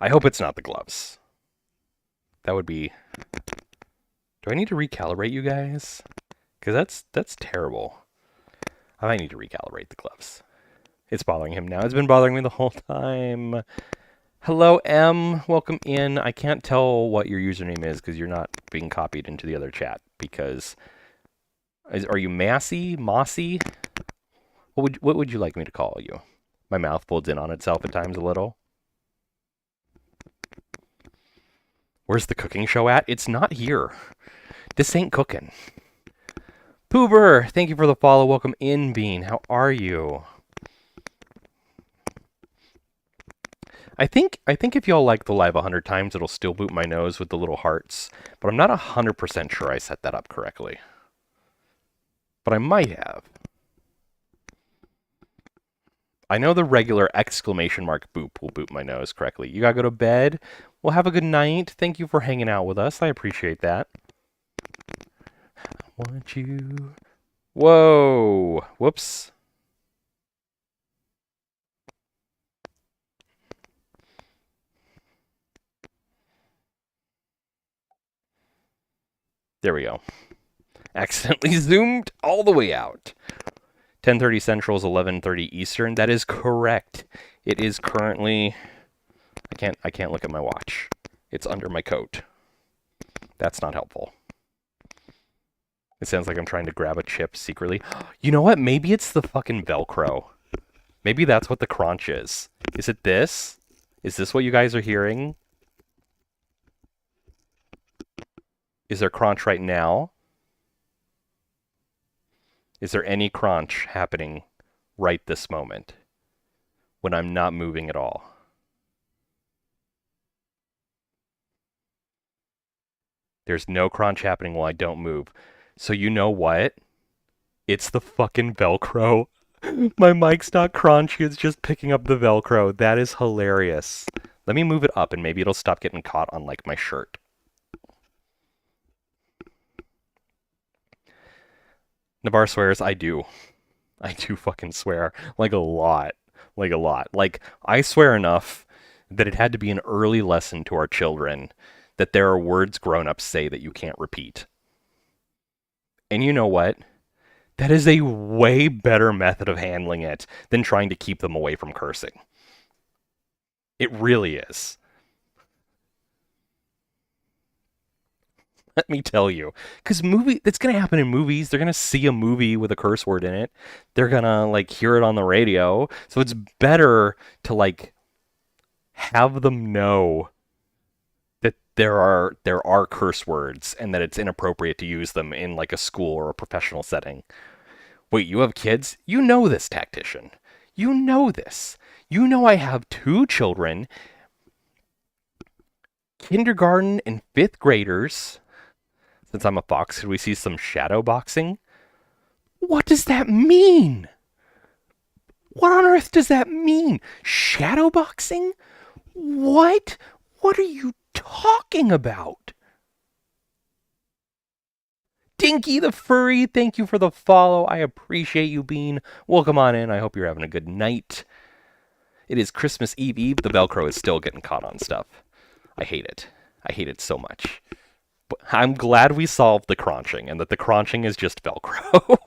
I hope it's not the gloves. That would be... Do I need to recalibrate you guys? Because that's terrible. I might need to recalibrate the gloves. It's bothering him now. It's been bothering me the whole time. Hello, M. Welcome in. I can't tell what your username is because you're not being copied into the other chat. Because... Are you Massy? Mossy? What would you like me to call you? My mouth folds in on itself at times a little. Where's the cooking show at? It's not here. This ain't cooking. Poober, thank you for the follow. Welcome in, Bean. How are you? I think if y'all like the live 100 times, it'll still boot my nose with the little hearts, but I'm not 100% sure I set that up correctly. But I might have. I know the regular exclamation mark boop will boot my nose correctly. You gotta go to bed. Well, have a good night. Thank you for hanging out with us. I appreciate that. I want you. Whoa. Whoops. There we go. Accidentally zoomed all the way out. 10:30 Central is 11:30 Eastern. That is correct. It is currently... I can't look at my watch. It's under my coat. That's not helpful. It sounds like I'm trying to grab a chip secretly. You know what? Maybe it's the fucking Velcro. Maybe that's what the crunch is. Is it this? Is this what you guys are hearing? Is there crunch right now? Is there any crunch happening right this moment when I'm not moving at all? There's no crunch happening while I don't move. So you know what? It's the fucking Velcro. My mic's not crunchy, it's just picking up the Velcro. That is hilarious. Let me move it up and maybe it'll stop getting caught on like my shirt. Navarre swears, I do. I do fucking swear. Like a lot. Like a lot. Like, I swear enough that it had to be an early lesson to our children that there are words grown-ups say that you can't repeat. And you know what? That is a way better method of handling it than trying to keep them away from cursing. It really is. Let me tell you. Because it's going to happen in movies. They're going to see a movie with a curse word in it. They're going to, like, hear it on the radio. So it's better to, like, have them know that there are curse words and that it's inappropriate to use them in, like, a school or a professional setting. Wait, you have kids? You know this, tactician. You know this. You know I have 2 children, kindergarten and 5th graders. Since I'm a fox, could we see some shadow boxing? What does that mean? What on earth does that mean? Shadow boxing? What? What are you talking about? Dinky the Furry, thank you for the follow. I appreciate you, Bean. Welcome on in. I hope you're having a good night. It is Christmas Eve. The Velcro is still getting caught on stuff. I hate it. I hate it so much. But I'm glad we solved the crunching and that the crunching is just Velcro.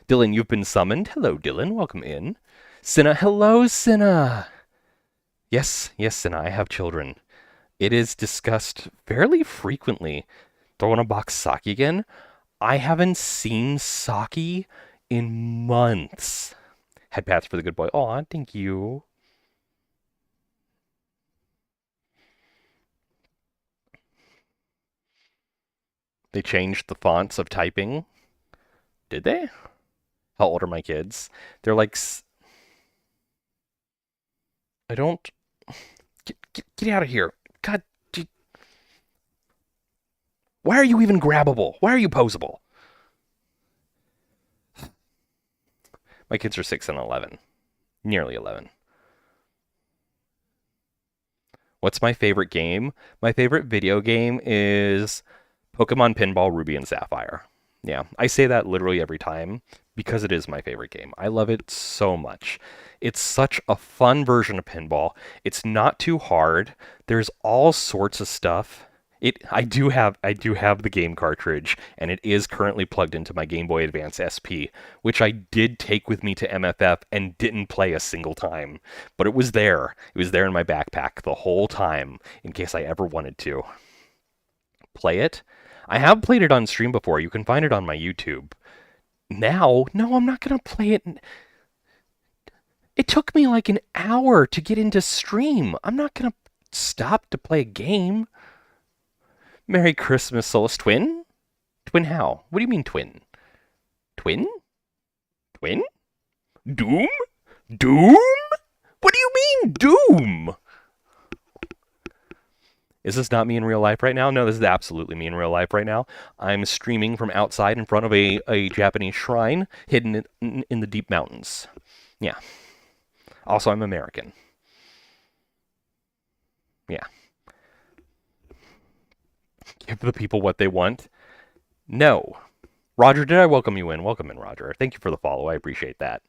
Dylan, you've been summoned. Hello, Dylan. Welcome in. Cinna, hello, Cinna. Yes, Cinna, I have children. It is discussed fairly frequently. Do I want to box Saki again? I haven't seen Saki in months. Head pats for the good boy. Aw, thank you. They changed the fonts of typing. Did they? How old are my kids? They're like... I don't... Get out of here. God... Why are you even grabbable? Why are you posable? My kids are 6 and 11. Nearly 11. What's my favorite game? My favorite video game is Pokemon Pinball Ruby and Sapphire. Yeah, I say that literally every time because it is my favorite game. I love it so much. It's such a fun version of pinball. It's not too hard. There's all sorts of stuff. I do have the game cartridge, and it is currently plugged into my Game Boy Advance SP, which I did take with me to MFF and didn't play a single time. But it was there. It was there in my backpack the whole time, in case I ever wanted to play it. I have played it on stream before. You can find it on my YouTube. Now, no, I'm not going to play it. It took me like an hour to get into stream. I'm not going to stop to play a game. Merry Christmas, Solus. Twin? Twin how? What do you mean twin? Twin? Twin? Doom? Doom? What do you mean, Doom? Is this not me in real life right now? No, this is absolutely me in real life right now. I'm streaming from outside in front of a Japanese shrine hidden in the deep mountains. Yeah. Also, I'm American. Yeah. Give the people what they want. No. Roger, did I welcome you in? Welcome in, Roger. Thank you for the follow. I appreciate that.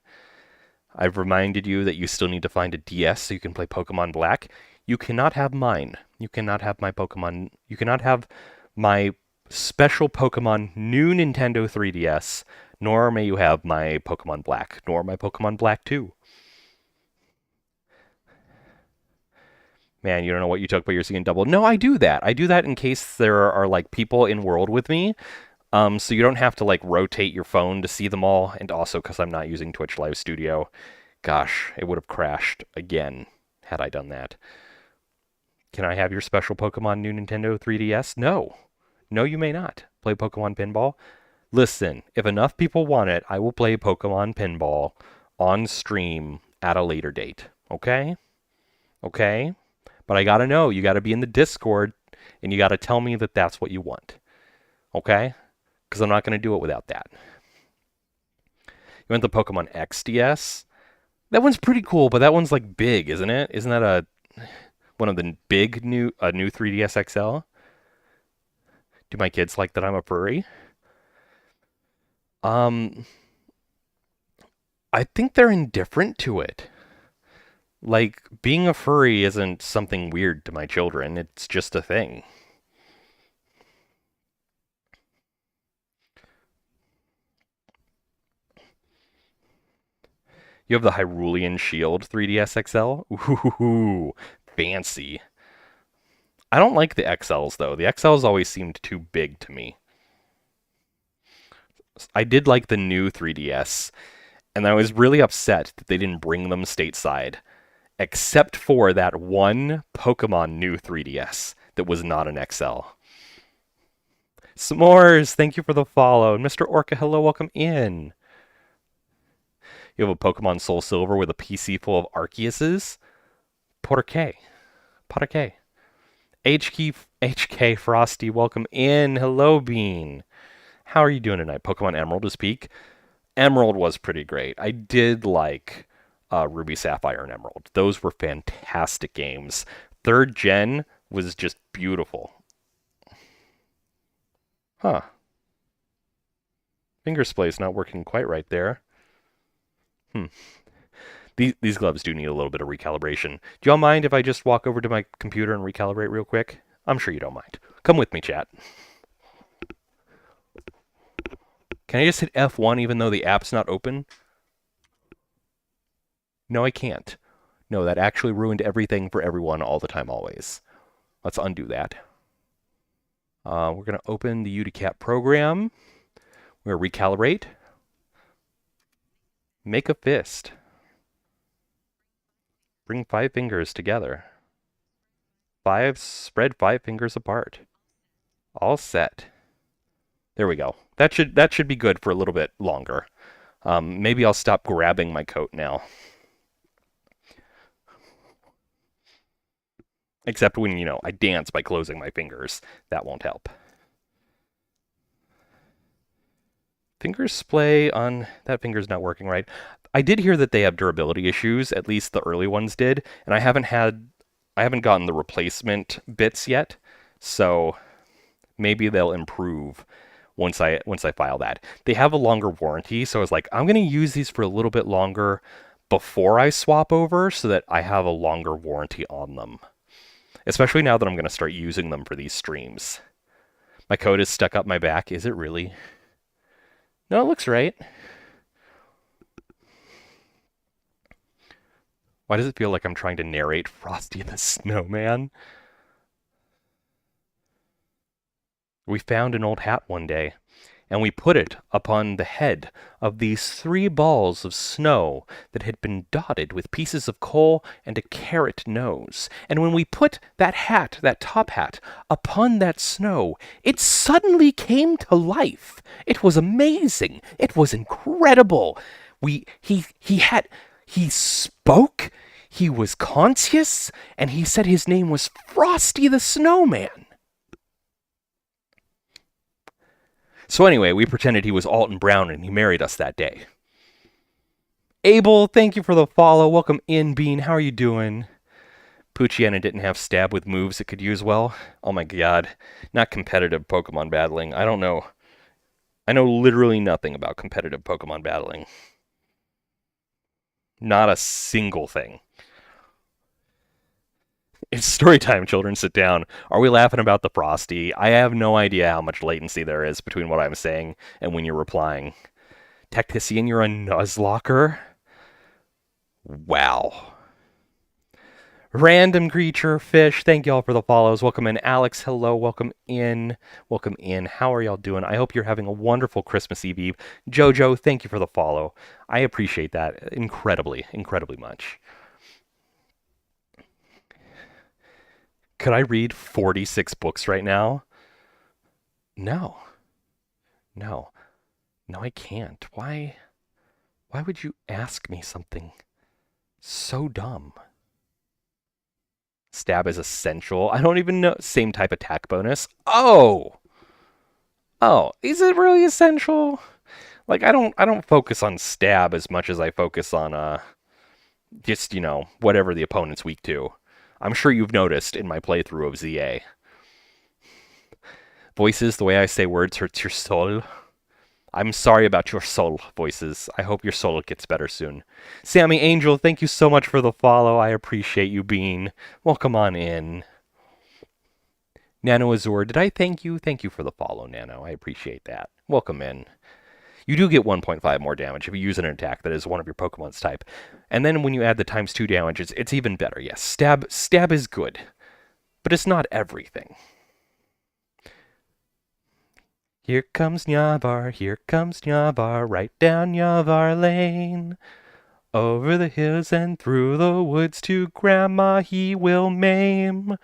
I've reminded you that you still need to find a DS so you can play Pokemon Black. You cannot have mine. You cannot have my Pokemon. You cannot have my special Pokemon new Nintendo 3DS, nor may you have my Pokemon Black, nor my Pokemon Black 2. Man, you don't know what you took, but you're seeing double. No, I do that. I do that in case there are like people in world with me. So you don't have to like rotate your phone to see them all, and also because I'm not using Twitch Live Studio. Gosh, it would have crashed again had I done that. Can I have your special Pokemon new Nintendo 3DS? No. No, you may not. Play Pokemon Pinball? Listen, if enough people want it, I will play Pokemon Pinball on stream at a later date. Okay? Okay? But I gotta know. You gotta be in the Discord, and you gotta tell me that that's what you want. Okay? Because I'm not gonna do it without that. You want the Pokemon XDS? That one's pretty cool, but that one's like big, isn't it? Isn't that one of the big new 3DS XL? Do my kids like that I'm a furry? I think they're indifferent to it. Like, being a furry isn't something weird to my children. It's just a thing. You have the Hyrulean Shield 3DS XL? Ooh, fancy. I don't like the XLs, though. The XLs always seemed too big to me. I did like the new 3DS, and I was really upset that they didn't bring them stateside, except for that one Pokemon new 3DS that was not an XL. S'mores, thank you for the follow. And Mr. Orca, hello, welcome in. You have a Pokemon Soul Silver with a PC full of Arceuses? Por qué? Por qué? HK Frosty, welcome in. Hello, Bean. How are you doing tonight? Pokemon Emerald is peak. Emerald was pretty great. I did like Ruby, Sapphire, and Emerald. Those were fantastic games. Third gen was just beautiful. Huh. Finger splay's not working quite right there. These gloves do need a little bit of recalibration. Do y'all mind if I just walk over to my computer and recalibrate real quick? I'm sure you don't mind. Come with me, chat. Can I just hit F1 even though the app's not open? No, I can't. No, that actually ruined everything for everyone all the time, always. Let's undo that. We're going to open the UDCAT program. We're going to recalibrate. Make a fist. Bring 5 fingers together. Spread 5 fingers apart. All set. There we go. That should be good for a little bit longer. Maybe I'll stop grabbing my coat now. Except when, I dance by closing my fingers. That won't help. Fingers splay on... That finger's not working right. I did hear that they have durability issues, at least the early ones did, and I haven't gotten the replacement bits yet, so maybe they'll improve once I file that. They have a longer warranty, so I was like, I'm going to use these for a little bit longer before I swap over so that I have a longer warranty on them. Especially now that I'm going to start using them for these streams. My coat is stuck up my back. Is it really? No, it looks right. Why does it feel like I'm trying to narrate Frosty the Snowman? We found an old hat one day. and we put it upon the head of these 3 balls of snow that had been dotted with pieces of coal and a carrot nose. And when we put that hat, that top hat, upon that snow, it suddenly came to life. It was amazing. It was incredible. He spoke, he was conscious, and he said his name was Frosty the Snowman. So anyway, we pretended he was Alton Brown and he married us that day. Abel, thank you for the follow. Welcome in, Bean. How are you doing? Poochyena didn't have stab with moves it could use well. Oh my god. Not competitive Pokemon battling. I don't know. I know literally nothing about competitive Pokemon battling. Not a single thing. It's story time, children. Sit down. Are we laughing about the Frosty? I have no idea how much latency there is between what I'm saying and when you're replying. Tactician, you're a Nuzlocker? Wow. Random creature, fish, thank y'all for the follows. Welcome in. Alex, hello. Welcome in. Welcome in. How are y'all doing? I hope you're having a wonderful Christmas Eve. Jojo, thank you for the follow. I appreciate that incredibly, incredibly much. Could I read 46 books right now? No. No. No, I can't. Why would you ask me something so dumb? Stab is essential. I don't even know. Same type attack bonus. Oh! Oh, is it really essential? Like, I don't focus on stab as much as I focus on, just, whatever the opponent's weak to. I'm sure you've noticed in my playthrough of ZA. Voices, the way I say words hurts your soul. I'm sorry about your soul, Voices. I hope your soul gets better soon. Sammy Angel, thank you so much for the follow. I appreciate you being. Welcome on in. Nano Azure, did I thank you? Thank you for the follow, Nano. I appreciate that. Welcome in. You do get 1.5 more damage if you use an attack that is one of your Pokemon's type. And then when you add the times 2 damage, it's even better. Yes, stab is good, but it's not everything. Here comes Nyavar, right down Nyavar Lane. Over the hills and through the woods to Grandma he will maim.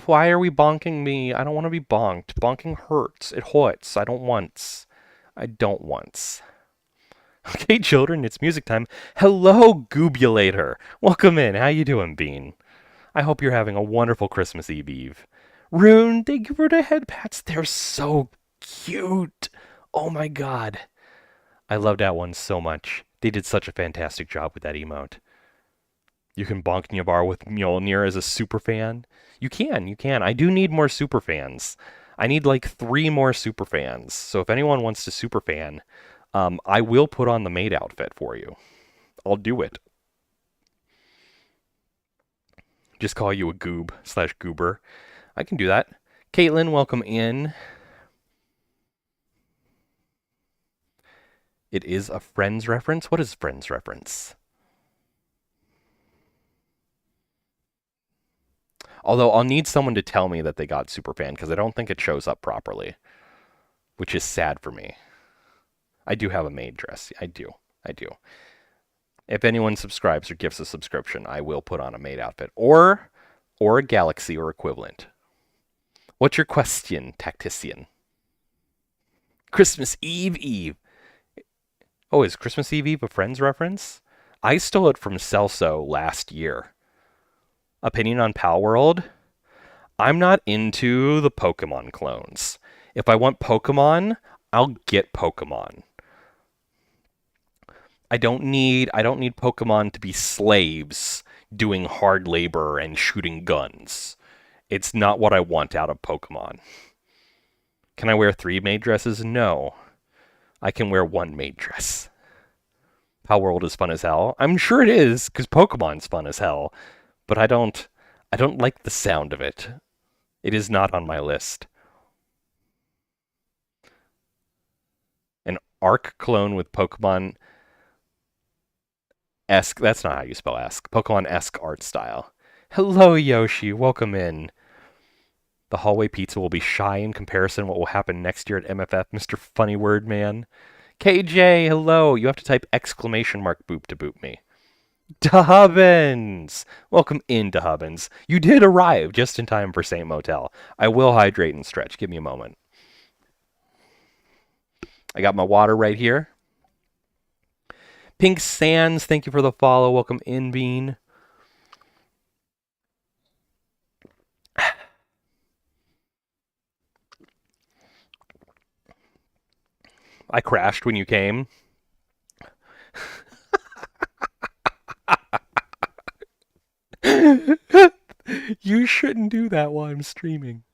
Why are we bonking me? I don't want to be bonked. Bonking hurts. It hurts. I don't want. Okay, children, it's music time. Hello, Goobulator. Welcome in. How you doing, Bean? I hope you're having a wonderful Christmas Eve. Rune, thank you for the head pats. They're so cute. Oh my god. I love that one so much. They did such a fantastic job with that emote. You can bonk Nyavar with Mjolnir as a super fan. You can. I do need more super fans. I need like 3 more super fans. So if anyone wants to super fan, I will put on the maid outfit for you. I'll do it. Just call you a goob/goober. I can do that. Caitlin, welcome in. It is a Friends reference? What is Friends reference? Although I'll need someone to tell me that they got Superfan because I don't think it shows up properly, which is sad for me. I do have a maid dress. I do. If anyone subscribes or gifts a subscription, I will put on a maid outfit or a Galaxy or equivalent. What's your question, Tactician? Christmas Eve. Oh, is Christmas Eve a Friends reference? I stole it from Celso last year. Opinion on Pal World? I'm not into the Pokemon clones. If I want Pokemon, I'll get Pokemon. I don't need Pokemon to be slaves doing hard labor and shooting guns. It's not what I want out of Pokemon. Can I wear 3 maid dresses? No. I can wear 1 maid dress. Pal World is fun as hell. I'm sure it is, because Pokemon's fun as hell. But I don't like the sound of it. It is not on my list. An Arc clone with Pokemon-esque, that's not how you spell esque, Pokemon-esque art style. Hello, Yoshi, welcome in. The hallway pizza will be shy in comparison to what will happen next year at MFF, Mr. Funny Word Man. KJ, hello. You have to type exclamation mark boop to boop me. Dubbins! Welcome into Hubbins. You did arrive just in time for St. Motel. I will hydrate and stretch. Give me a moment. I got my water right here. Pink Sands, thank you for the follow. Welcome in, Bean. I crashed when you came. You shouldn't do that while I'm streaming.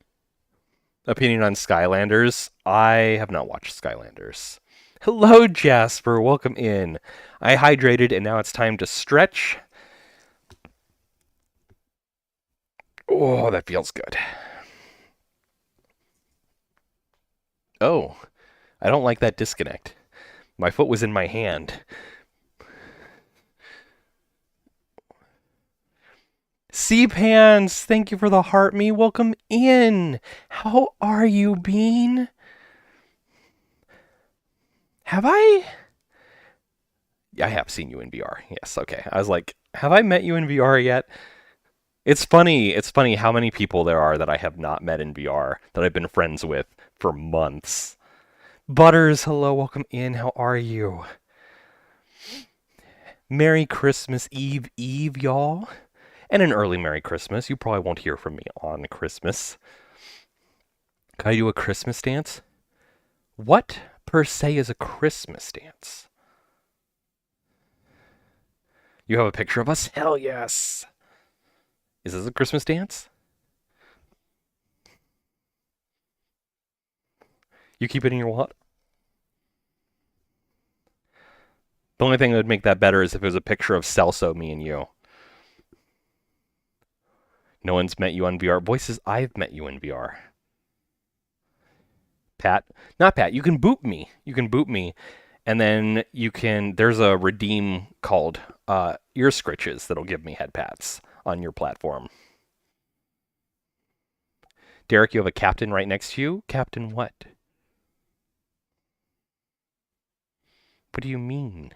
Opinion on Skylanders? I have not watched Skylanders. Hello, Jasper. Welcome in. I hydrated, and now it's time to stretch. Oh, that feels good. Oh, I don't like that disconnect. My foot was in my hand. C-Pans, thank you for the heart me. Welcome in. How are you, Bean? Have I? I have seen you in VR. Yes, okay. I was like, have I met you in VR yet? It's funny how many people there are that I have not met in VR that I've been friends with for months. Butters, hello, welcome in. How are you? Merry Christmas Eve, y'all. And an early Merry Christmas. You probably won't hear from me on Christmas. Can I do a Christmas dance? What per se is a Christmas dance? You have a picture of us? Hell yes! Is this a Christmas dance? You keep it in your wallet? The only thing that would make that better is if it was a picture of Celso, me and you. No one's met you on VR. Voices, I've met you in VR. Pat? Not Pat. You can boop me. And then there's a redeem called ear scritches that'll give me head pats on your platform. Derek, you have a captain right next to you? Captain what? What do you mean?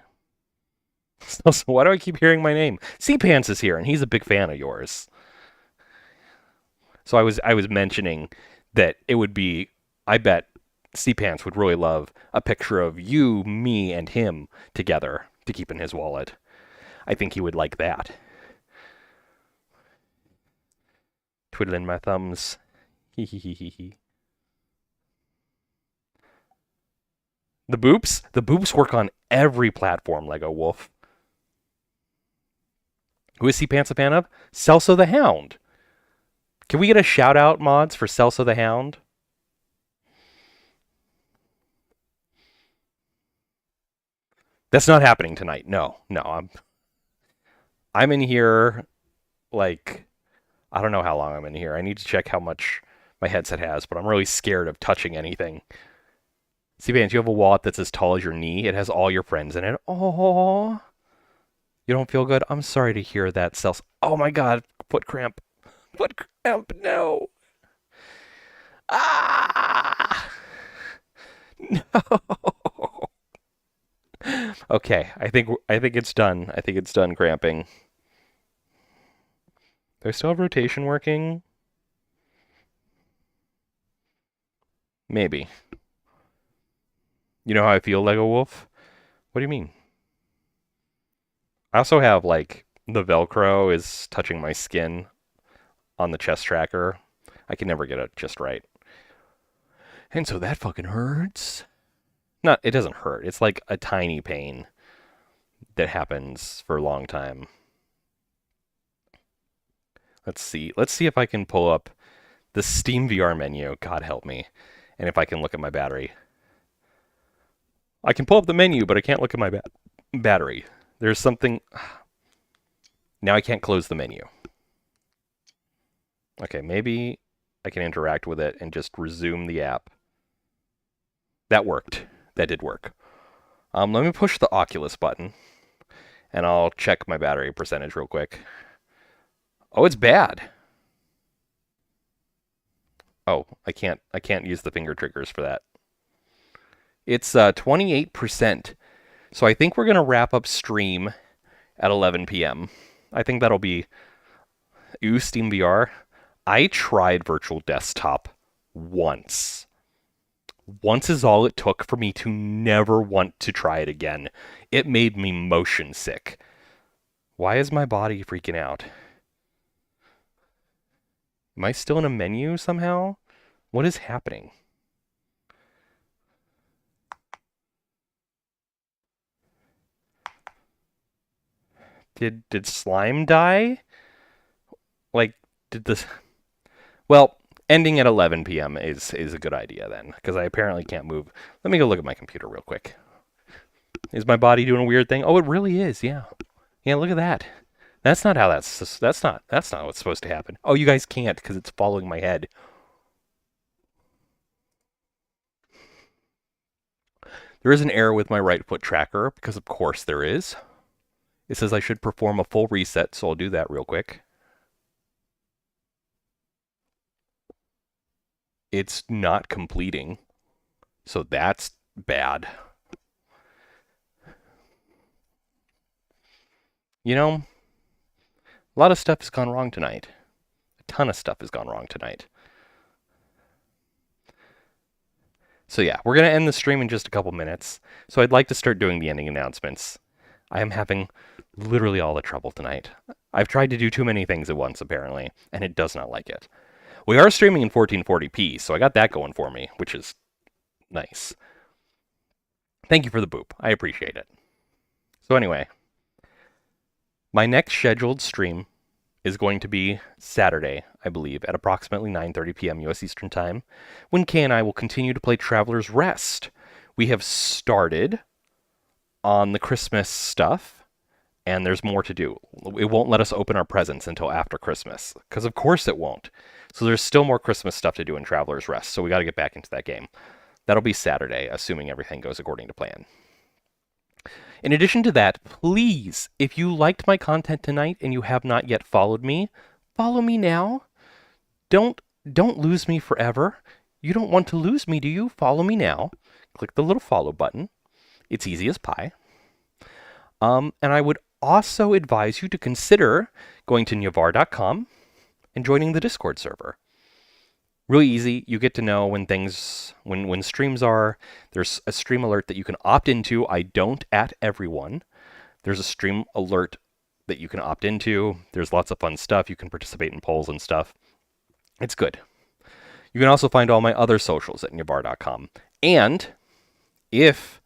So why do I keep hearing my name? C-Pants is here, and he's a big fan of yours. So I was mentioning that it would be, I bet C-Pants would really love a picture of you, me, and him together to keep in his wallet. I think he would like that. Twiddling my thumbs. Hee hee hee hee hee. The boops? The boops work on every platform, Lego Wolf. Who is C-Pants a fan of? Celso the Hound. Can we get a shout out, mods, for Celso the Hound? That's not happening tonight. No, I'm in here like I don't know how long I'm in here. I need to check how much my headset has, but I'm really scared of touching anything. C-Pants, you have a wallet that's as tall as your knee. It has all your friends in it. Oh, you don't feel good? I'm sorry to hear that, Celso. Oh my God, foot cramp. Foot cramp, no. Ah! No. Okay, I think it's done. I think it's done cramping. Do I still have rotation working? Maybe. You know how I feel, Lego Wolf? What do you mean? I also have, like, the Velcro is touching my skin on the chest tracker. I can never get it just right. And so that fucking hurts. Not, it doesn't hurt. It's like a tiny pain that happens for a long time. Let's see. Let's see if I can pull up the Steam VR menu. God help me. And if I can look at my battery. I can pull up the menu, but I can't look at my battery. There's something... Now I can't close the menu. Okay, maybe I can interact with it and just resume the app. That worked. That did work. Let me push the Oculus button, and I'll check my battery percentage real quick. Oh, it's bad. Oh, I can't use the finger triggers for that. It's 28%. So I think we're going to wrap up stream at 11 p.m. I think that'll be Steam VR. I tried virtual desktop once. Once is all it took for me to never want to try it again. It made me motion sick. Why is my body freaking out? Am I still in a menu somehow? What is happening? Did slime die? Like, did this... Well, ending at 11 p.m. is a good idea then, because I apparently can't move. Let me go look at my computer real quick. Is my body doing a weird thing? Oh, it really is, yeah. Yeah, look at that. That's not how that's not what's supposed to happen. Oh, you guys can't because it's following my head. There is an error with my right foot tracker, because of course there is. It says I should perform a full reset, so I'll do that real quick. It's not completing, so that's bad. You know, a lot of stuff has gone wrong tonight. A ton of stuff has gone wrong tonight. So yeah, we're going to end the stream in just a couple minutes. So I'd like to start doing the ending announcements. I am having literally all the trouble tonight. I've tried to do too many things at once, apparently, and it does not like it. We are streaming in 1440p, so I got that going for me, which is nice. Thank you for the boop. I appreciate it. So anyway, my next scheduled stream is going to be Saturday, I believe, at approximately 9:30 p.m. U.S. Eastern Time, when Kay and I will continue to play Traveler's Rest. We have started on the Christmas stuff, and there's more to do. It won't let us open our presents until after Christmas, because of course it won't. So there's still more Christmas stuff to do in Traveler's Rest, so we got to get back into that game. That'll be Saturday, assuming everything goes according to plan. In addition to that, please, if you liked my content tonight and you have not yet followed me, follow me now. Don't lose me forever. You don't want to lose me, do you? Follow me now. Click the little follow button. It's easy as pie. And I would also advise you to consider going to nyavar.com and joining the Discord server. Really easy. You get to know when streams are. There's a stream alert that you can opt into. I don't at everyone. There's a stream alert that you can opt into. There's lots of fun stuff. You can participate in polls and stuff. It's good. You can also find all my other socials at nyavar.com. And if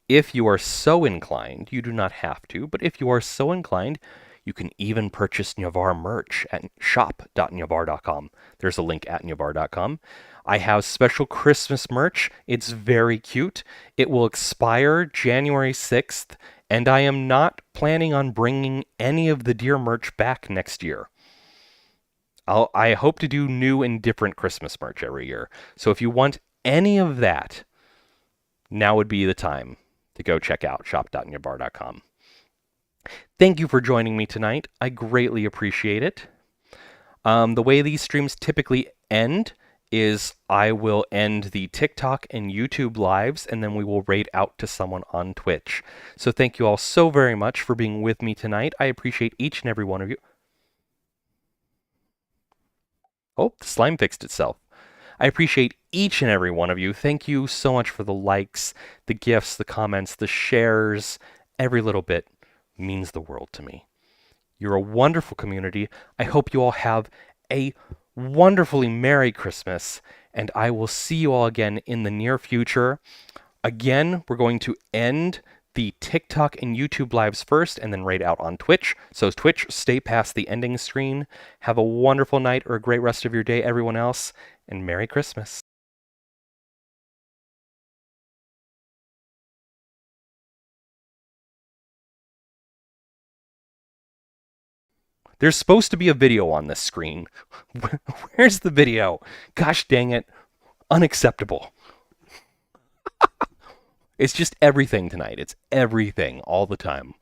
you are so inclined, you do not have to, but if you are so inclined, you can even purchase Nyavar merch at shop.nyavar.com. There's a link at nyavar.com. I have special Christmas merch. It's very cute. It will expire January 6th, and I am not planning on bringing any of the deer merch back next year. I hope to do new and different Christmas merch every year. So if you want any of that, now would be the time to go check out shop.nyavar.com. Thank you for joining me tonight. I greatly appreciate it. The way these streams typically end is I will end the TikTok and YouTube lives, and then we will raid out to someone on Twitch. So thank you all so very much for being with me tonight. I appreciate each and every one of you. Oh, the slime fixed itself. I appreciate each and every one of you. Thank you so much for the likes, the gifts, the comments, the shares. Every little bit means the world to me. You're a wonderful community. I hope you all have a wonderfully Merry Christmas, and I will see you all again in the near future. Again, we're going to end the TikTok and YouTube lives first and then raid out on Twitch. So Twitch, stay past the ending screen. Have a wonderful night or a great rest of your day, everyone else, and Merry Christmas. There's supposed to be a video on this screen. Where's the video? Gosh dang it. Unacceptable. It's just everything tonight. It's everything all the time.